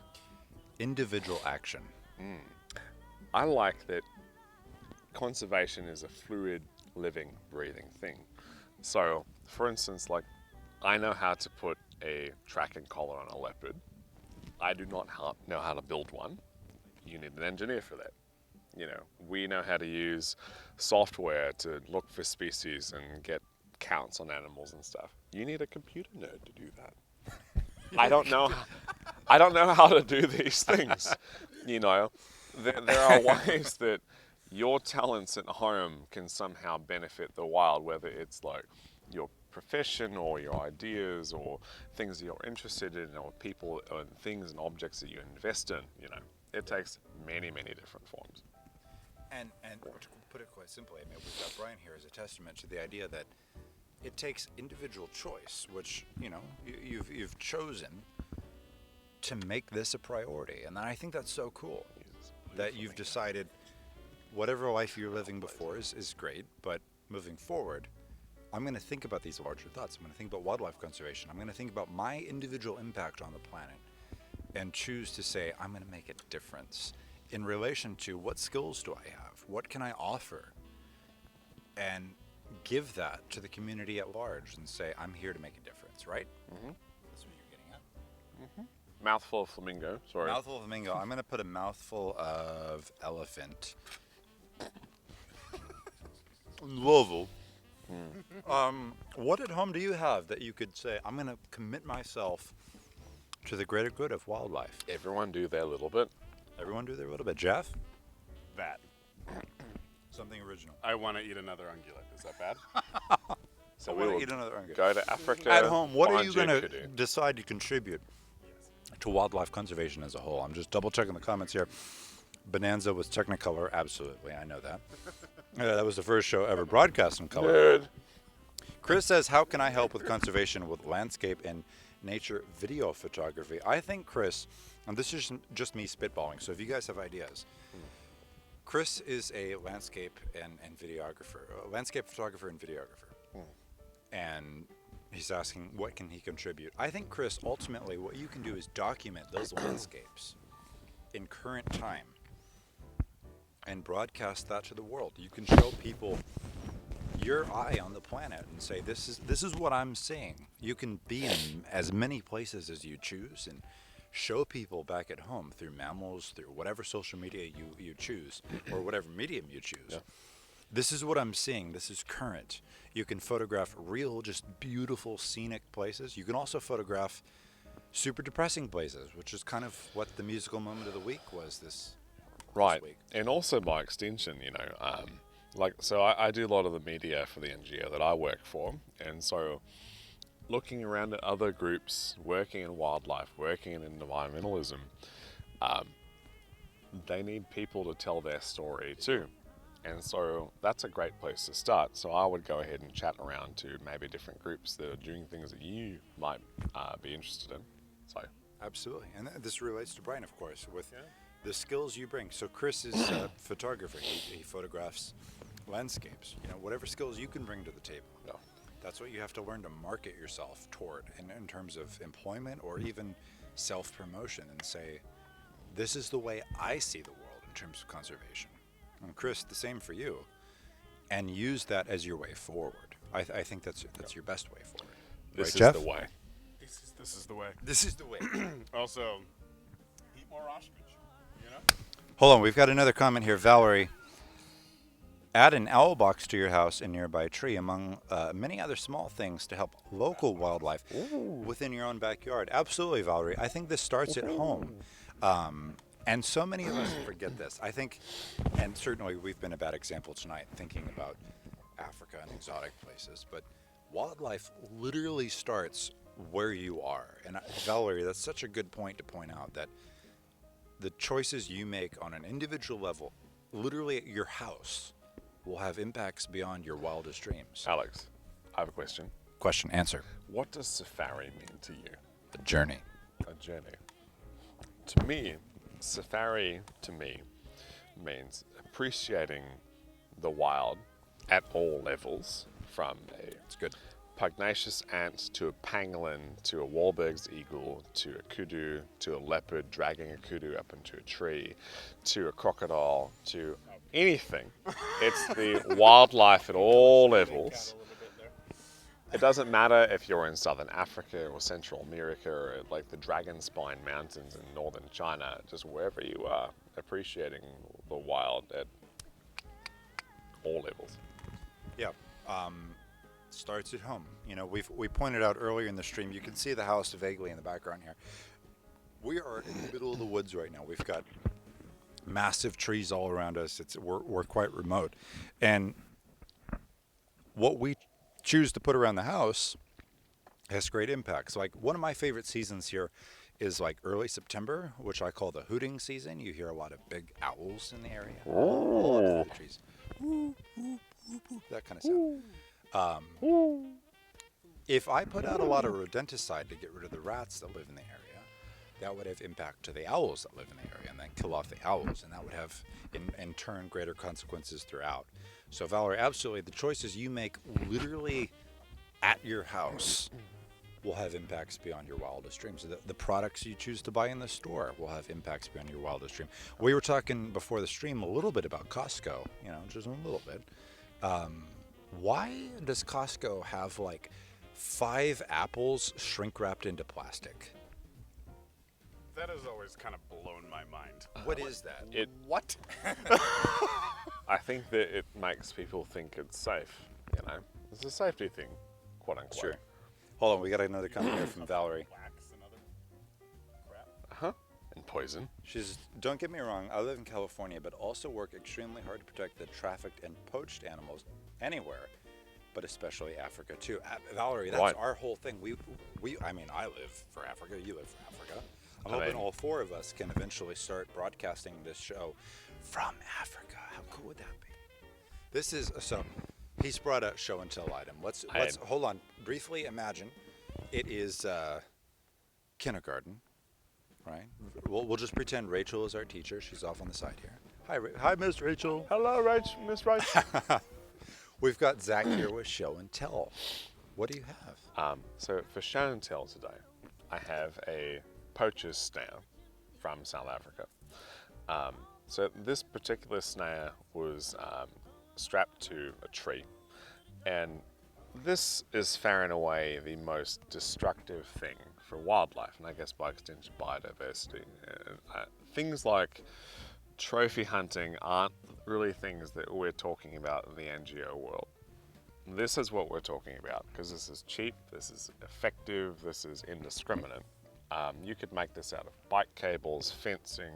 Individual action. I like that conservation is a fluid, living, breathing thing. So, for instance, like, I know how to put a tracking collar on a leopard. I do not know how to build one. You need an engineer for that. You know, we know how to use software to look for species and get counts on animals and stuff. You need a computer nerd to do that. I don't know how to do these things. You know, there are ways that your talents at home can somehow benefit the wild, whether it's like your profession or your ideas or things that you're interested in or people and things and objects that you invest in. You know, it takes many, many different forms. And to put it quite simply, I mean, we've got Brian here as a testament to the idea that it takes individual choice, which, you know, you've chosen to make this a priority. And I think that's so cool that you've decided whatever life you're living before is great, but moving forward, I'm going to think about these larger thoughts. I'm going to think about wildlife conservation. I'm going to think about my individual impact on the planet and choose to say, I'm going to make a difference in relation to what skills do I have? What can I offer? And give that to the community at large and say, I'm here to make a difference, right? Mm-hmm. That's what you're getting at. Mm-hmm. Mouthful of flamingo, sorry. Mouthful of flamingo. I'm going to put a mouthful of elephant. Level. What at home do you have that you could say, I'm going to commit myself to the greater good of wildlife? Everyone do their little bit. Everyone do their little bit. Jeff? That. Something original. I want to eat another ungulate. Is that bad? So I we want will to eat another ungulate. go to Africa. At home, what are find you going to Kudu. decide to contribute to wildlife conservation as a whole? I'm just double checking the comments here. Bonanza was Technicolor. Absolutely. I know that. That was the first show ever broadcast in color. Nerd. Chris says, how can I help with conservation with landscape and nature video photography? I think Chris, and this is just me spitballing, so if you guys have ideas, Chris is a landscape and videographer, a landscape photographer and videographer. And he's asking, what can he contribute? I think, Chris, ultimately what you can do is document those landscapes in current time and broadcast that to the world. You can show people your eye on the planet and say, this is what I'm seeing. You can be in as many places as you choose and show people back at home through mammals, through whatever social media you choose or whatever medium you choose. Yeah. This is what I'm seeing. This is current. You can photograph real, just beautiful, scenic places. You can also photograph super depressing places, which is kind of what the musical moment of the week was this week. And also by extension, you know, so I do a lot of the media for the NGO that I work for, and so looking around at other groups working in wildlife, working in environmentalism, they need people to tell their story too. And so that's a great place to start. So I would go ahead and chat around to maybe different groups that are doing things that you might be interested in. So absolutely. And this relates to Brian, of course, with the skills you bring. So Chris is a photographer. He photographs landscapes. You know, whatever skills you can bring to the table. No. That's what you have to learn to market yourself toward in terms of employment or even self-promotion, and say, this is the way I see the world in terms of conservation. And Chris, the same for you. And use that as your way forward. I think that's your best way forward. This right, is Jeff? the way. This is the way. This is the way. Also, eat more ostrich. You know. Hold on, we've got another comment here. Valerie, add an owl box to your house in nearby tree, among many other small things to help local wildlife within your own backyard. Absolutely, Valerie. I think this starts at home. And so many of us forget this. I think, and certainly we've been a bad example tonight thinking about Africa and exotic places, but wildlife literally starts where you are. And Valerie, that's such a good point to point out, that the choices you make on an individual level, literally at your house, will have impacts beyond your wildest dreams. Alex, I have a question. Question, answer. What does safari mean to you? The journey. a journey. To me, safari to me means appreciating the wild at all levels, from It's good. pugnacious ant to a pangolin to a Wahlberg's eagle to a kudu to a leopard dragging a kudu up into a tree to a crocodile to anything. It's the wildlife at all levels. It doesn't matter if you're in southern Africa or Central America or like the Dragon Spine Mountains in northern China, just wherever you are, appreciating the wild at all levels. Yeah. Starts at home. You know, we pointed out earlier in the stream, you can see the house vaguely in the background here. We are in the middle of the woods right now. We've got massive trees all around us. We're quite remote. And what we choose to put around the house has great impacts. Like, one of my favorite seasons here is like early September, which I call the hooting season. You hear a lot of big owls in the area. All over the trees. Woo, woo, woo, woo, that kind of sound. If I put out a lot of rodenticide to get rid of the rats that live in the area, that would have impact to the owls that live in the area, and then kill off the owls, and that would have in turn greater consequences throughout. So Valerie, absolutely, the choices you make literally at your house will have impacts beyond your wildest dreams. The products you choose to buy in the store will have impacts beyond your wildest dream. We were talking before the stream a little bit about Costco, you know, just a little bit. Why does Costco have like 5 apples shrink wrapped into plastic? That has always kind of blown my mind. What is that? What? I think that it makes people think it's safe, you know. It's a safety thing, quote unquote. Sure. Hold on, we got another comment here from Valerie. Wax and other crap. Uh-huh. And poison. She's, don't get me wrong, I live in California, but also work extremely hard to protect the trafficked and poached animals anywhere, but especially Africa too. Valerie, that's Right. our whole thing. I mean, I live for Africa, you live for Africa. I'm hoping all 4 of us can eventually start broadcasting this show from Africa. How cool would that be? This is, so he's brought a show and tell item. Let's hold on, briefly imagine it is kindergarten, right? We'll just pretend Rachel is our teacher. She's off on the side here. Hi, Miss Rachel. Hello, Miss Rachel. We've got Zach here with show and tell. What do you have? So for show and tell today, I have a poacher's snare from South Africa. So this particular snare was strapped to a tree, and this is far and away the most destructive thing for wildlife, and I guess by extension biodiversity. Things like trophy hunting aren't really things that we're talking about in the NGO world. This is what we're talking about, because this is cheap, this is effective, this is indiscriminate. You could make this out of bike cables, fencing,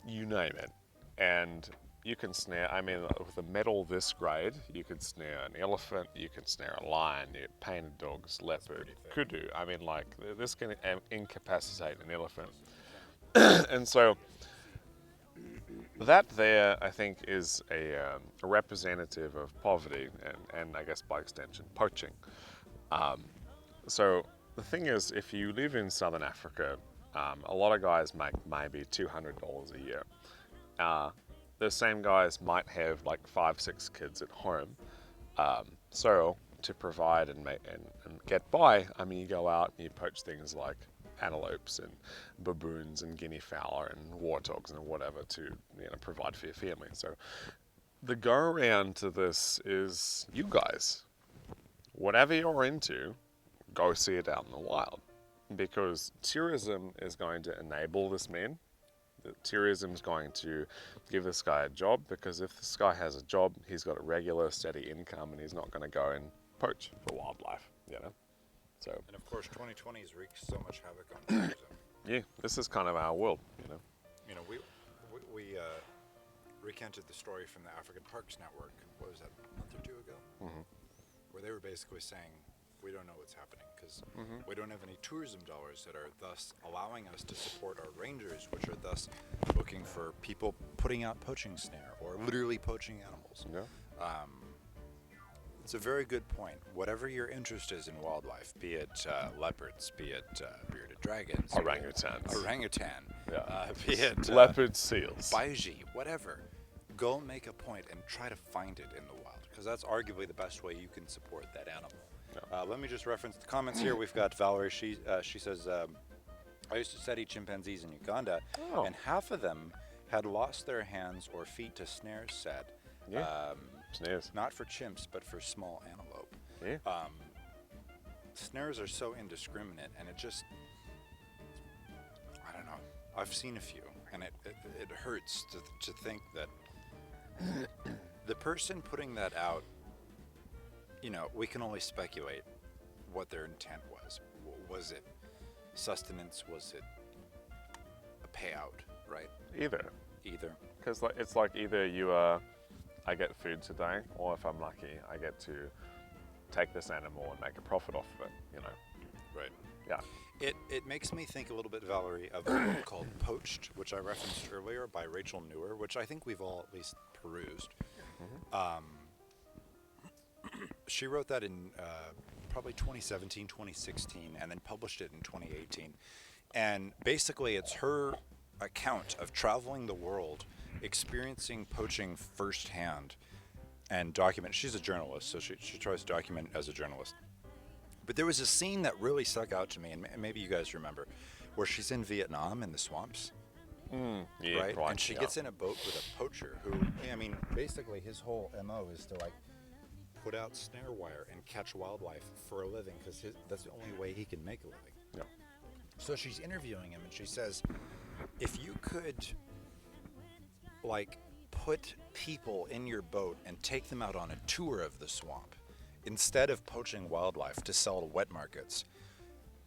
you name it. And you can snare, I mean, with a metal this grade, you could snare an elephant, you can snare a lion, painted dogs, leopard, kudu. I mean, like, this can incapacitate an elephant. And so, that there, I think, is a representative of poverty and I guess by extension, poaching. So the thing is, if you live in Southern Africa, a lot of guys make maybe $200 a year. The same guys might have like 5-6 kids at home. So to provide and get by, I mean, you go out and you poach things like antelopes and baboons and guinea fowl and warthogs and whatever to provide for your family. So the go around to this is you guys, whatever you're into, go see it out in the wild, because tourism is going to enable this man. The tourism is going to give this guy a job, because if this guy has a job, he's got a regular steady income and he's not going to go and poach for wildlife, So, and of course, 2020 has wreaked so much havoc on tourism. Yeah, this is kind of our world, we recanted the story from the African Parks Network, what was that, a month or 2 ago? Mm-hmm. Where they were basically saying, we don't know what's happening because we don't have any tourism dollars that are thus allowing us to support our rangers, which are thus looking for people putting out poaching snare or literally poaching animals. Yeah. It's a very good point. Whatever your interest is in wildlife, be it leopards, be it bearded dragons, Orangutans. orangutan, Yeah. be it Leopard seals. baiji, whatever, go make a point and try to find it in the wild, because that's arguably the best way you can support that animal. Let me just reference the comments here. We've got Valerie. She says, I used to study chimpanzees in Uganda, and half of them had lost their hands or feet to snares set. Yeah. Snares. Not for chimps, but for small antelope. Yeah. Snares are so indiscriminate, and it just, I don't know. I've seen a few, and it hurts to think that the person putting that out, you know, we can only speculate what their intent was. Was it sustenance? Was it a payout, right? Either. Because it's like either I get food today, or if I'm lucky, I get to take this animal and make a profit off of it, you know. Right. Yeah. It makes me think a little bit, Valerie, of a book called Poached, which I referenced earlier, by Rachel Newer, which I think we've all at least perused. She wrote that in probably 2017, 2016, and then published it in 2018. And basically, it's her account of traveling the world, experiencing poaching firsthand, and document. She's a journalist, so she tries to document as a journalist. But there was a scene that really stuck out to me, and maybe you guys remember, where she's in Vietnam in the swamps. Yeah, right? And she yeah. gets in a boat with a poacher who, I mean, basically his whole MO is to like put out snare wire and catch wildlife for a living, because that's the only way he can make a living. Yeah. So she's interviewing him, and she says, if you could like put people in your boat and take them out on a tour of the swamp instead of poaching wildlife to sell to wet markets,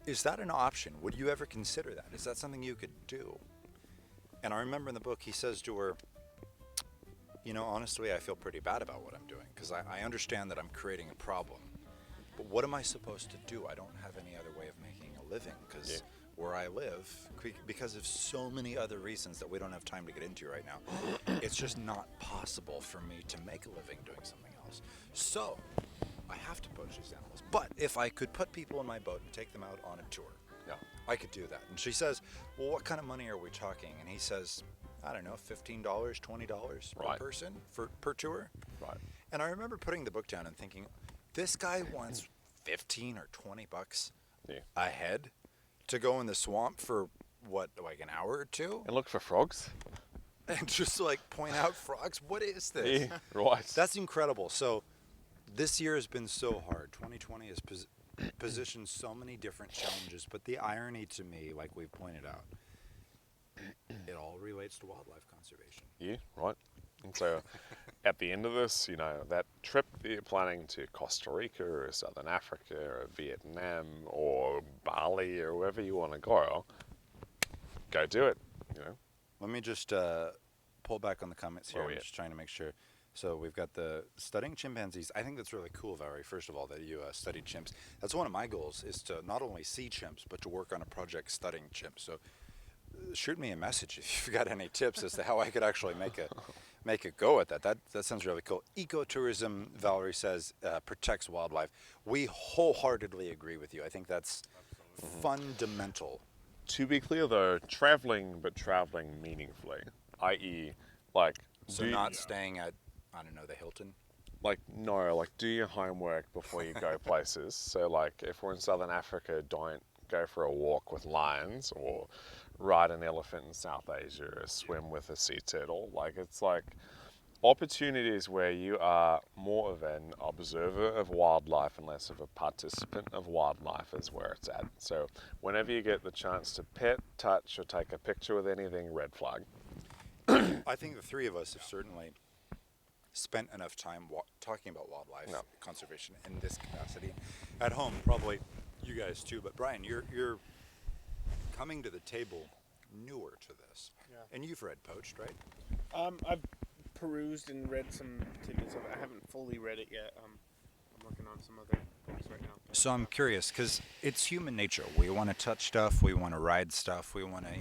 is that an option? Would you ever consider that? Is that something you could do? And I remember in the book he says to her, you know, honestly, I feel pretty bad about what I'm doing, because I understand that I'm creating a problem. But what am I supposed to do? I don't have any other way of making a living, because where I live, because of so many other reasons that we don't have time to get into right now, it's just not possible for me to make a living doing something else. So I have to poach these animals. But if I could put people in my boat and take them out on a tour, I could do that. And she says, well, what kind of money are we talking? And he says, I don't know, $15, $20 per person per tour. Right. And I remember putting the book down and thinking, this guy wants 15 or 20 bucks a head to go in the swamp for what, like an hour or two? And look for frogs. And just like point out frogs. What is this? Yeah, right. That's incredible. So this year has been so hard. 2020 has positioned so many different challenges, but the irony to me, like we've pointed out, it all relates to wildlife conservation. Yeah, right. And so at the end of this, you know, that trip that you're planning to Costa Rica or Southern Africa or Vietnam or Bali or wherever you want to go do it, you know. Let me just pull back on the comments here. I'm just trying to make sure. So we've got the studying chimpanzees. I think that's really cool, Valerie, first of all, that you studied chimps. That's one of my goals, is to not only see chimps, but to work on a project studying chimps. So shoot me a message if you've got any tips as to how I could actually make a go at that. That sounds really cool. Ecotourism, Valerie says, protects wildlife. We wholeheartedly agree with you. I think that's fundamental. To be clear though, traveling meaningfully, i.e. like... So not staying at, I don't know, the Hilton? Like, no, like do your homework before you go places. So like if we're in Southern Africa, don't go for a walk with lions or ride an elephant in South Asia or swim with a sea turtle. Like it's like opportunities where you are more of an observer of wildlife and less of a participant of wildlife is where it's at. So whenever you get the chance to pet, touch, or take a picture with anything, red flag. I think the three of us have certainly spent enough time talking about wildlife conservation in this capacity. At home, probably you guys too, but Brian, you're coming to the table newer to this. Yeah. And you've read Poached, right? I've perused and read some tidbits of it. I haven't fully read it yet. I'm working on some other books right now. So I'm curious, because it's human nature. We want to touch stuff, we want to ride stuff, we want to,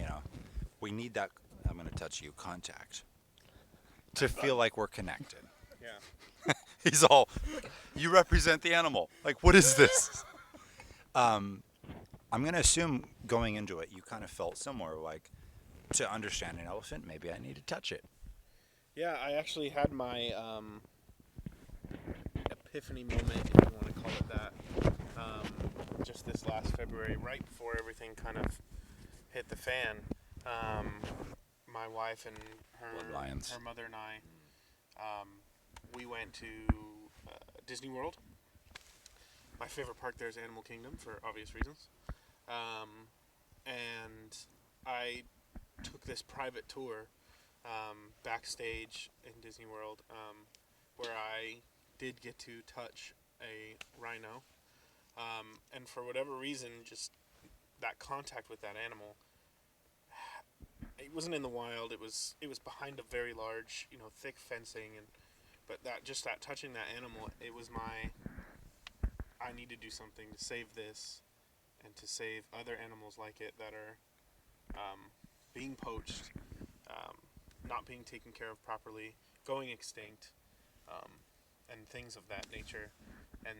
we need that, I'm going to touch you, contact, to feel like we're connected. Yeah. He's all, you represent the animal. Like, what is this? I'm going to assume going into it, you kind of felt similar, like, to understand an elephant, maybe I need to touch it. Yeah, I actually had my epiphany moment, if you want to call it that, just this last February, right before everything kind of hit the fan. My wife and her mother and I, we went to Disney World. My favorite park there is Animal Kingdom for obvious reasons. And I took this private tour backstage in Disney World, where I did get to touch a rhino, and for whatever reason, just that contact with that animal. It wasn't in the wild. It was behind a very large, thick fencing, but that touching that animal, it was I need to do something to save this, and to save other animals like it that are being poached, not being taken care of properly, going extinct, and things of that nature, and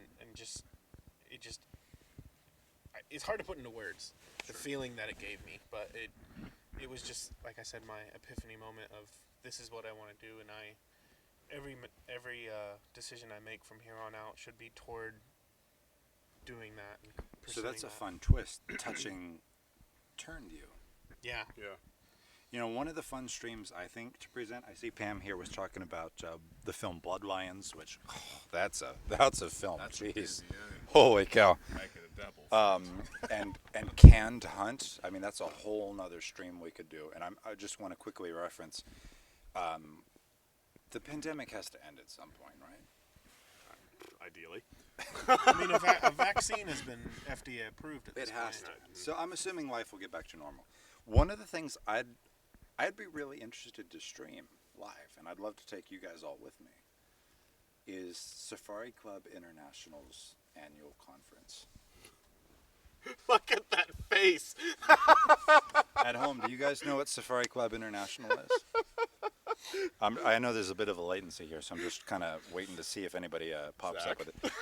it's hard to put into words the feeling that it gave me, but it was just, like I said, my epiphany moment of this is what I want to do, and every decision I make from here on out should be toward doing that. And So that's a that. fun twist. Touching turned you. Yeah. You know, one of the fun streams I think to present. I see Pam here was talking about the film Blood Lions, which that's a film. Jeez, holy cow! Make it a double. And Canned Hunt. I mean, that's a whole nother stream we could do. And I just want to quickly reference. The pandemic has to end at some point, right? Ideally. I mean, a vaccine has been FDA approved at this It has to. point. So I'm assuming life will get back to normal. One of the things I'd be really interested to stream live, and I'd love to take you guys all with me, is Safari Club International's annual conference. Look at that face. At home, do you guys know what Safari Club International is? I know there's a bit of a latency here, so I'm just kind of waiting to see if anybody pops up with it.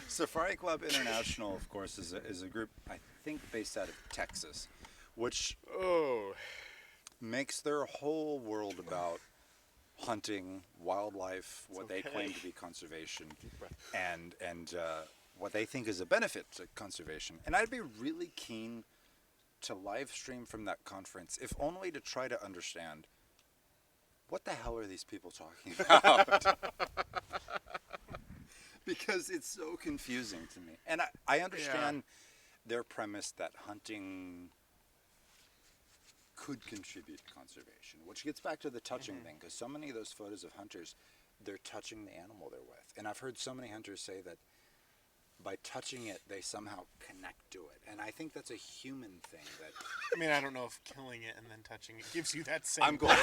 Safari Club International, of course, is a group, I think, based out of Texas, which makes their whole world about hunting, wildlife, what they claim to be conservation, and what they think is a benefit to conservation. And I'd be really keen to live stream from that conference, if only to try to understand what the hell are these people talking about? Because it's so confusing to me. And I understand their premise that hunting could contribute to conservation, which gets back to the touching thing, because so many of those photos of hunters, they're touching the animal they're with. And I've heard so many hunters say that by touching it, they somehow connect to it. And I think that's a human thing. That I mean, I don't know if killing it and then touching it gives you that same... I'm going.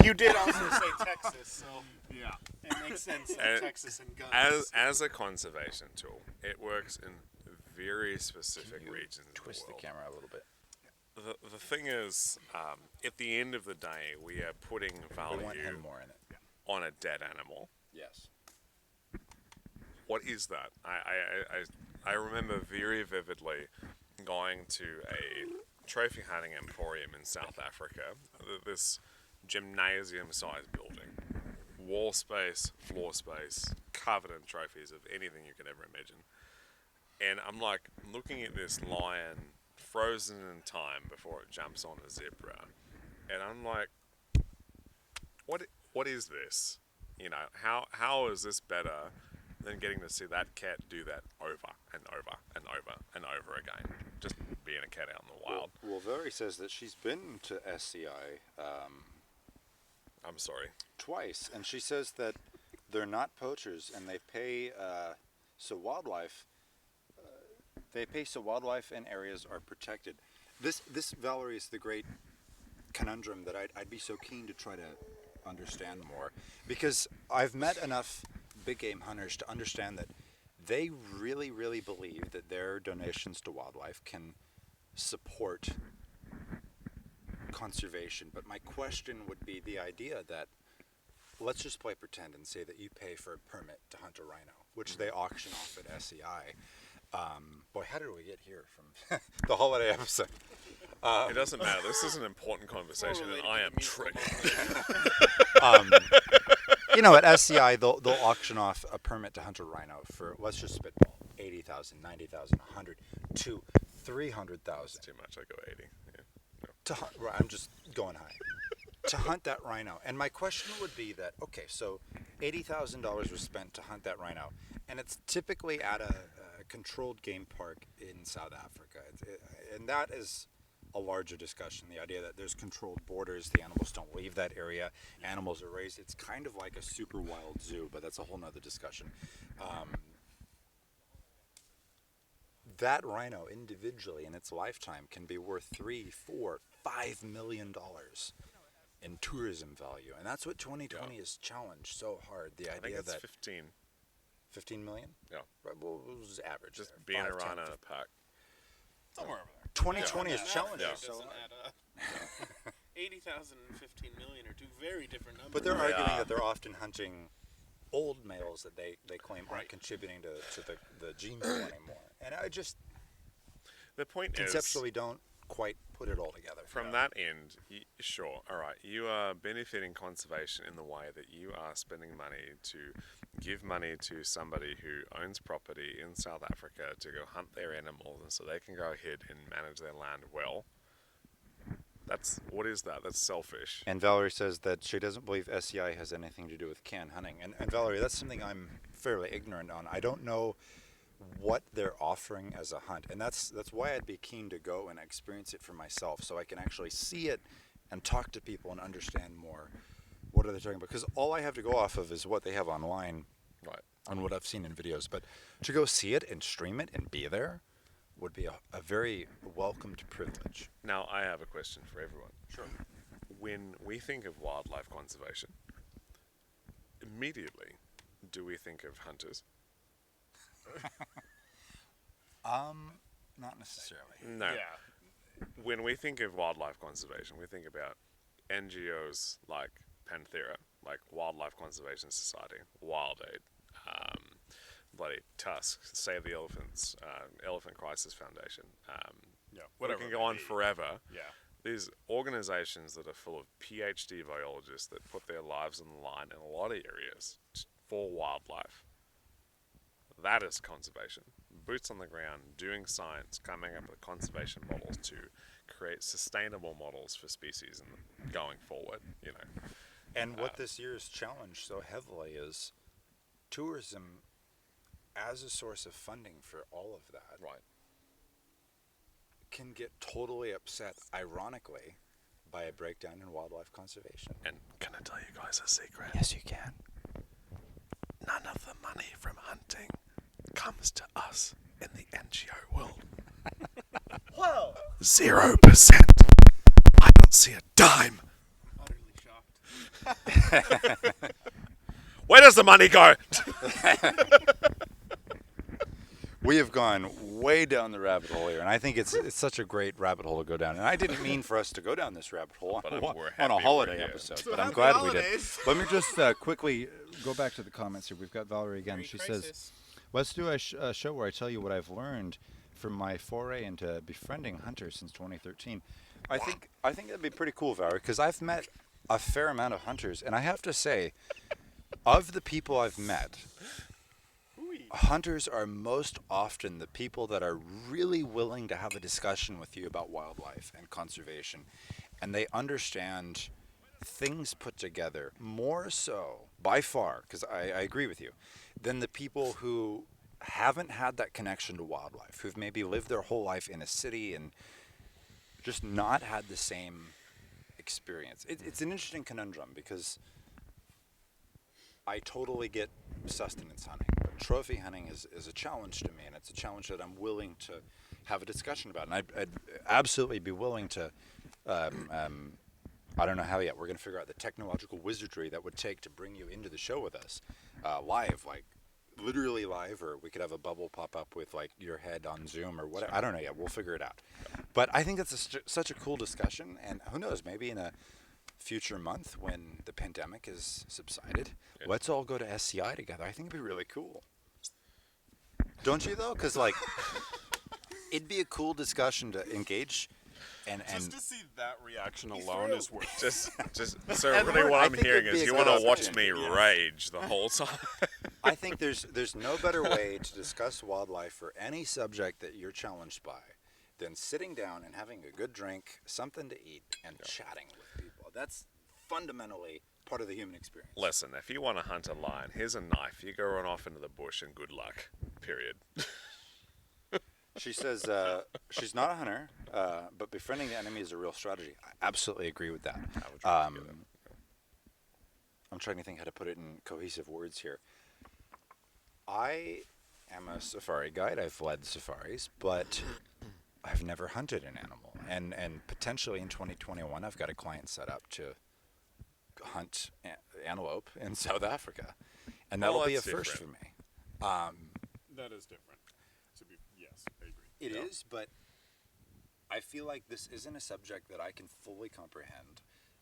You did also say Texas, so Yeah. it makes sense. Like Texas and guns. As a conservation tool, it works in very specific regions. Twist of the world. camera a little bit. The thing is, at the end of the day, we are putting We want him value more in it. on a dead animal. Yes. What is that? I remember very vividly going to a trophy hunting emporium in South Africa. This gymnasium-sized building, wall space, floor space, covered in trophies of anything you could ever imagine. And I'm like looking at this lion frozen in time before it jumps on a zebra, and I'm like, what is this? You know, how is this better than getting to see that cat do that over and over and over and over again, just being a cat out in the wild? Well, Valerie says that she's been to SCI I'm sorry. twice, and she says that they're not poachers, and they pay so wildlife and areas are protected. This Valerie is the great conundrum that I'd be so keen to try to understand more, because I've met enough big game hunters to understand that they really, really believe that their donations to wildlife can support conservation. But my question would be the idea that let's just play pretend and say that you pay for a permit to hunt a rhino, which they auction off at SEI. Boy, how did we get here from the holiday episode? It doesn't matter. This is an important conversation, and I am tricked. You know, at SEI, they'll auction off a permit to hunt a rhino for, let's just spitball, 80,000, 90,000, 100 to 300,000. Too much. I go 80. Yeah. No. To hunt, right, I'm just going high. To hunt that rhino. And my question would be that, okay, so $80,000 was spent to hunt that rhino, and it's typically at a controlled game park in South Africa. And that is a larger discussion, the idea that there's controlled borders, the animals don't leave that area, animals are raised. It's kind of like a super wild zoo, but that's a whole nother discussion. That rhino individually in its lifetime can be worth $3, $4, $5 million in tourism value, and that's what 2020 has challenged so hard. The idea I think it's that 15 million, Yeah. right, well, it was average. Just there, being 5, a 10, rhino in a park. Somewhere over there. 2020 is challenging. Yeah. So, Doesn't add up. 80,000 and 15 million are two very different numbers. but they're Yeah. arguing that they're often hunting old males that they claim aren't contributing to the gene pool anymore. And I just The point conceptually don't quite put it all together. is, from that end, sure, all right, you are benefiting conservation in the way that you are spending money to give money to somebody who owns property in South Africa to go hunt their animals, and so they can go ahead and manage their land well. What is that? That's selfish. And Valerie says that she doesn't believe SEI has anything to do with can hunting. And Valerie, that's something I'm fairly ignorant on. I don't know what they're offering as a hunt, and that's why I'd be keen to go and experience it for myself, so I can actually see it and talk to people and understand more what are they talking about. Because all I have to go off of is what they have online, Right. on what I've seen in videos. But to go see it and stream it and be there would be a very welcomed privilege. Now, I have a question for everyone. Sure. When we think of wildlife conservation, immediately, do we think of hunters? Not necessarily. No. When we think of wildlife conservation, we think about NGOs like Panthera, like Wildlife Conservation Society, Wild Aid, bloody Tusk, Save the Elephants, Elephant Crisis Foundation. whatever We it can may go on be. forever. Yeah. These organizations that are full of PhD biologists that put their lives on the line in a lot of areas for wildlife. That is conservation. Boots on the ground, doing science, coming up with conservation models to create sustainable models for species and going forward, you know. And what this year's challenge so heavily is tourism as a source of funding for all of that Right. can get totally upset, ironically, by a breakdown in wildlife conservation. And can I tell you guys a secret? Yes, you can. None of the money from hunting comes to us in the NGO world. Whoa! 0%. I don't see a dime. Utterly shocked. Where does the money go? We have gone way down the rabbit hole here, and I think it's such a great rabbit hole to go down. And I didn't mean for us to go down this rabbit hole But on, we're on happy a we're holiday here. episode, So but I'm happy glad holidays. we did. Let me just quickly go back to the comments here. We've got Valerie again. She says, let's do a show where I tell you what I've learned from my foray into befriending hunters since 2013. I think that'd be pretty cool, Valerie, because I've met a fair amount of hunters, and I have to say, of the people I've met, hunters are most often the people that are really willing to have a discussion with you about wildlife and conservation, and they understand things put together more so, by far, because I agree with you, than the people who haven't had that connection to wildlife, who've maybe lived their whole life in a city and just not had the same experience. It's an interesting conundrum, because I totally get sustenance hunting, but trophy hunting is a challenge to me, and it's a challenge that I'm willing to have a discussion about, and I'd absolutely be willing to, I don't know how yet, we're going to figure out the technological wizardry that would take to bring you into the show with us, live, like literally live, or we could have a bubble pop up with like your head on Zoom or whatever. I don't know yet, we'll figure it out. But I think that's such a cool discussion, and who knows, maybe in future month when the pandemic is subsided, let's all go to SCI together. I think it'd be really cool. Don't you though? Because like, it'd be a cool discussion to engage. And Just to see that reaction alone is worth it. Just so really what I'm hearing is you want to watch me opportunity, rage the whole time. I think there's no better way to discuss wildlife or any subject that you're challenged by than sitting down and having a good drink, something to eat, and chatting with people. That's fundamentally part of the human experience. Listen, if you want to hunt a lion, here's a knife. You go run off into the bush and good luck. Period. She says she's not a hunter, but befriending the enemy is a real strategy. I absolutely agree with that. I'm trying to think how to put it in cohesive words here. I am a safari guide. I've led safaris, but I've never hunted an animal. And potentially in 2021, I've got a client set up to hunt antelope in South Africa. And that'll be a first for me. That is different. Yes, I agree. It is, but I feel like this isn't a subject that I can fully comprehend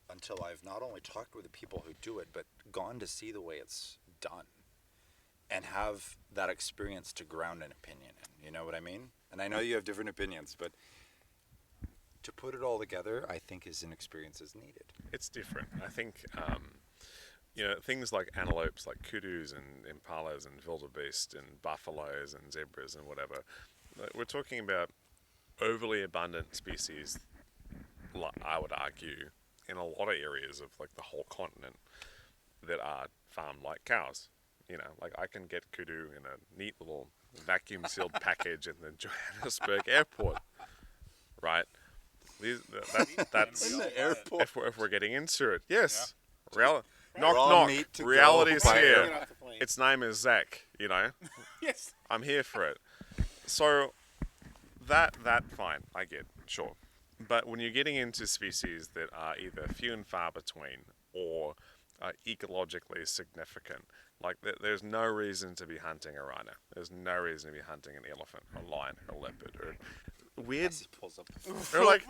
until I've not only talked with the people who do it, but gone to see the way it's done and have that experience to ground an opinion in. You know what I mean? And I know you have different opinions, but to put it all together, I think is an experience is needed. It's different. I think, things like antelopes, like kudus and impalas and wildebeest and buffaloes and zebras and whatever. We're talking about overly abundant species, I would argue, in a lot of areas of like the whole continent that are farmed like cows. You know, like I can get kudu in a neat little vacuum sealed package in the Johannesburg airport, right? That's In the airport. If we're getting into it, yes. Raw Knock. meat to go Reality's by here. air. Its name is Zach. You know. Yes. I'm here for it. So that fine, I get, sure. But when you're getting into species that are either few and far between or are ecologically significant, like there's no reason to be hunting a rhino. There's no reason to be hunting an elephant, a lion, a leopard, or weird, or like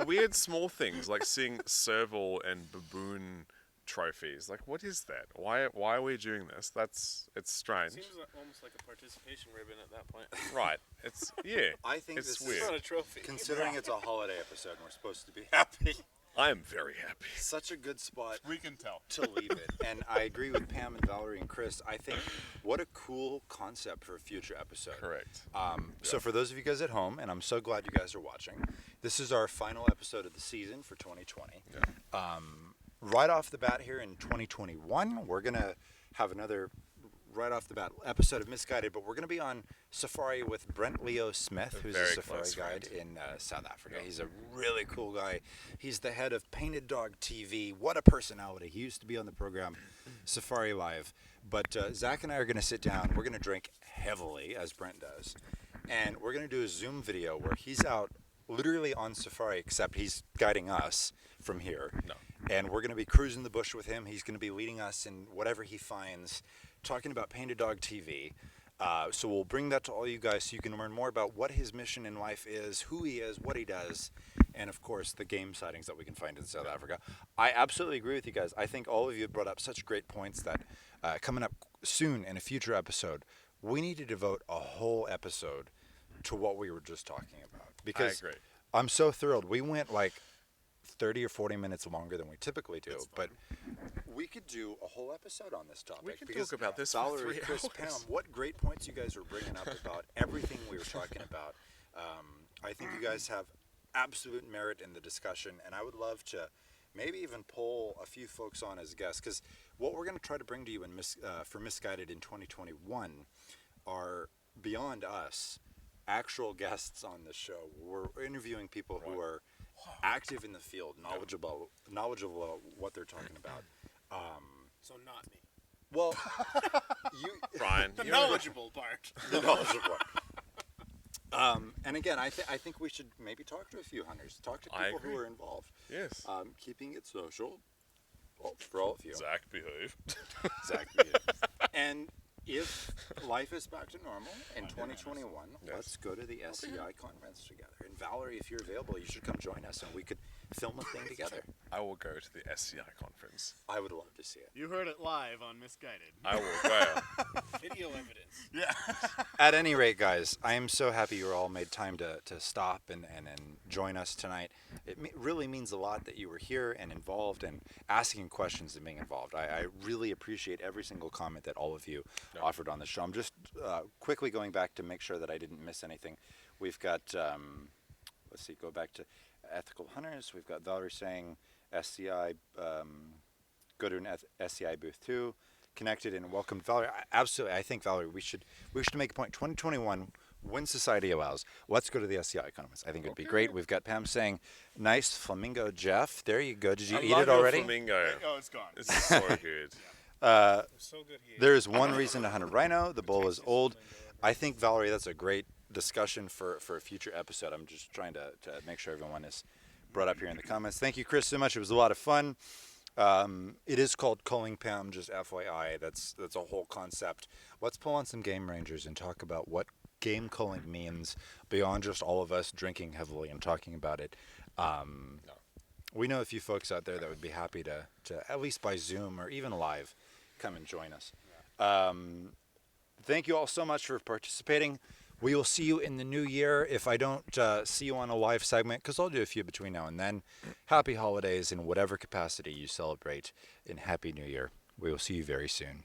weird small things like seeing serval and baboon trophies. Like, what is that? Why are we doing this? It's strange. Seems almost like a participation ribbon at that point. Right. It's I think it's this weird. is Not a trophy. considering it's a holiday episode and we're supposed to be happy. I am very happy. Such a good spot We can tell. to leave it. And I agree with Pam and Valerie and Chris. I think what a cool concept for a future episode. Correct. So for those of you guys at home, and I'm so glad you guys are watching, this is our final episode of the season for 2020. Yeah. Right off the bat here in 2021, we're going to have another right off the bat episode of Misguided, but we're going to be on safari with Brent Leo Smith, who's a very safari close guide friend. in South Africa. He's a really cool guy. He's the head of Painted Dog TV. What a personality. He used to be on the program Safari Live. But Zach and I are going to sit down. We're going to drink heavily, as Brent does. And we're going to do a Zoom video where he's out literally on safari, except he's guiding us from here. No. And we're going to be cruising the bush with him. He's going to be leading us in whatever he finds, talking about Painted Dog TV. So we'll bring that to all you guys so you can learn more about what his mission in life is, who he is, what he does, and of course the game sightings that we can find in South Africa. I absolutely agree with you guys. I think all of you brought up such great points that coming up soon in a future episode, we need to devote a whole episode to what we were just talking about. Because I agree. I'm so thrilled. We went like 30 or 40 minutes longer than we typically do, but we could do a whole episode on this topic. We can because talk about this for Valerie, 3 Chris, hours. Pam, what great points you guys were bringing up about everything we were talking about. I think you guys have absolute merit in the discussion, and I would love to maybe even pull a few folks on as guests, because what we're going to try to bring to you for Misguided in 2021 are, beyond us, actual guests on the show. We're interviewing people who are active in the field, knowledgeable what they're talking about. So not me. Well, Brian, The knowledgeable part. the knowledgeable. And again, I think we should maybe talk to a few hunters, talk to I people who agree. are involved. Yes. Keeping it social, for all of you. Zach, behave. Exactly. And if life is back to normal in 2021, let's go to the SCI conference together. And Valerie, if you're available, you should come join us, and we could film a thing together. I will go to the SCI conference. I would love to see it. You heard it live on Misguided. I will go. Video evidence. Yeah. At any rate, guys, I am so happy you all made time to stop and join us tonight. It really means a lot that you were here and involved and asking questions and being involved. I really appreciate every single comment that all of you offered on the show. I'm just quickly going back to make sure that I didn't miss anything. We've got, let's see, go back to Ethical Hunters. We've got Valerie saying SCI, go to an SCI booth too. Connected and welcomed Valerie. Absolutely, I think Valerie, we should make a point. 2021, when society allows, let's go to the SCI conference. I think it'd be great. We've got Pam saying, "Nice flamingo, Jeff." There you go. Did you eat it already? Flamingo. Oh, it's gone. It's so good. So good here. There is one reason to hunt a rhino. The bull is old. I think, Valerie, that's a great discussion for a future episode. I'm just trying to make sure everyone is brought up here in the comments. Thank you, Chris, so much. It was a lot of fun. It is called Culling Pam, just FYI. That's a whole concept. Let's pull on some game rangers and talk about what game culling means beyond just all of us drinking heavily and talking about it. We know a few folks out there that would be happy to at least by Zoom or even live, come and join us. Thank you all so much for participating. We will see you in the new year. If I don't see you on a live segment, because I'll do a few between now and then, happy holidays in whatever capacity you celebrate, and Happy New Year. We will see you very soon.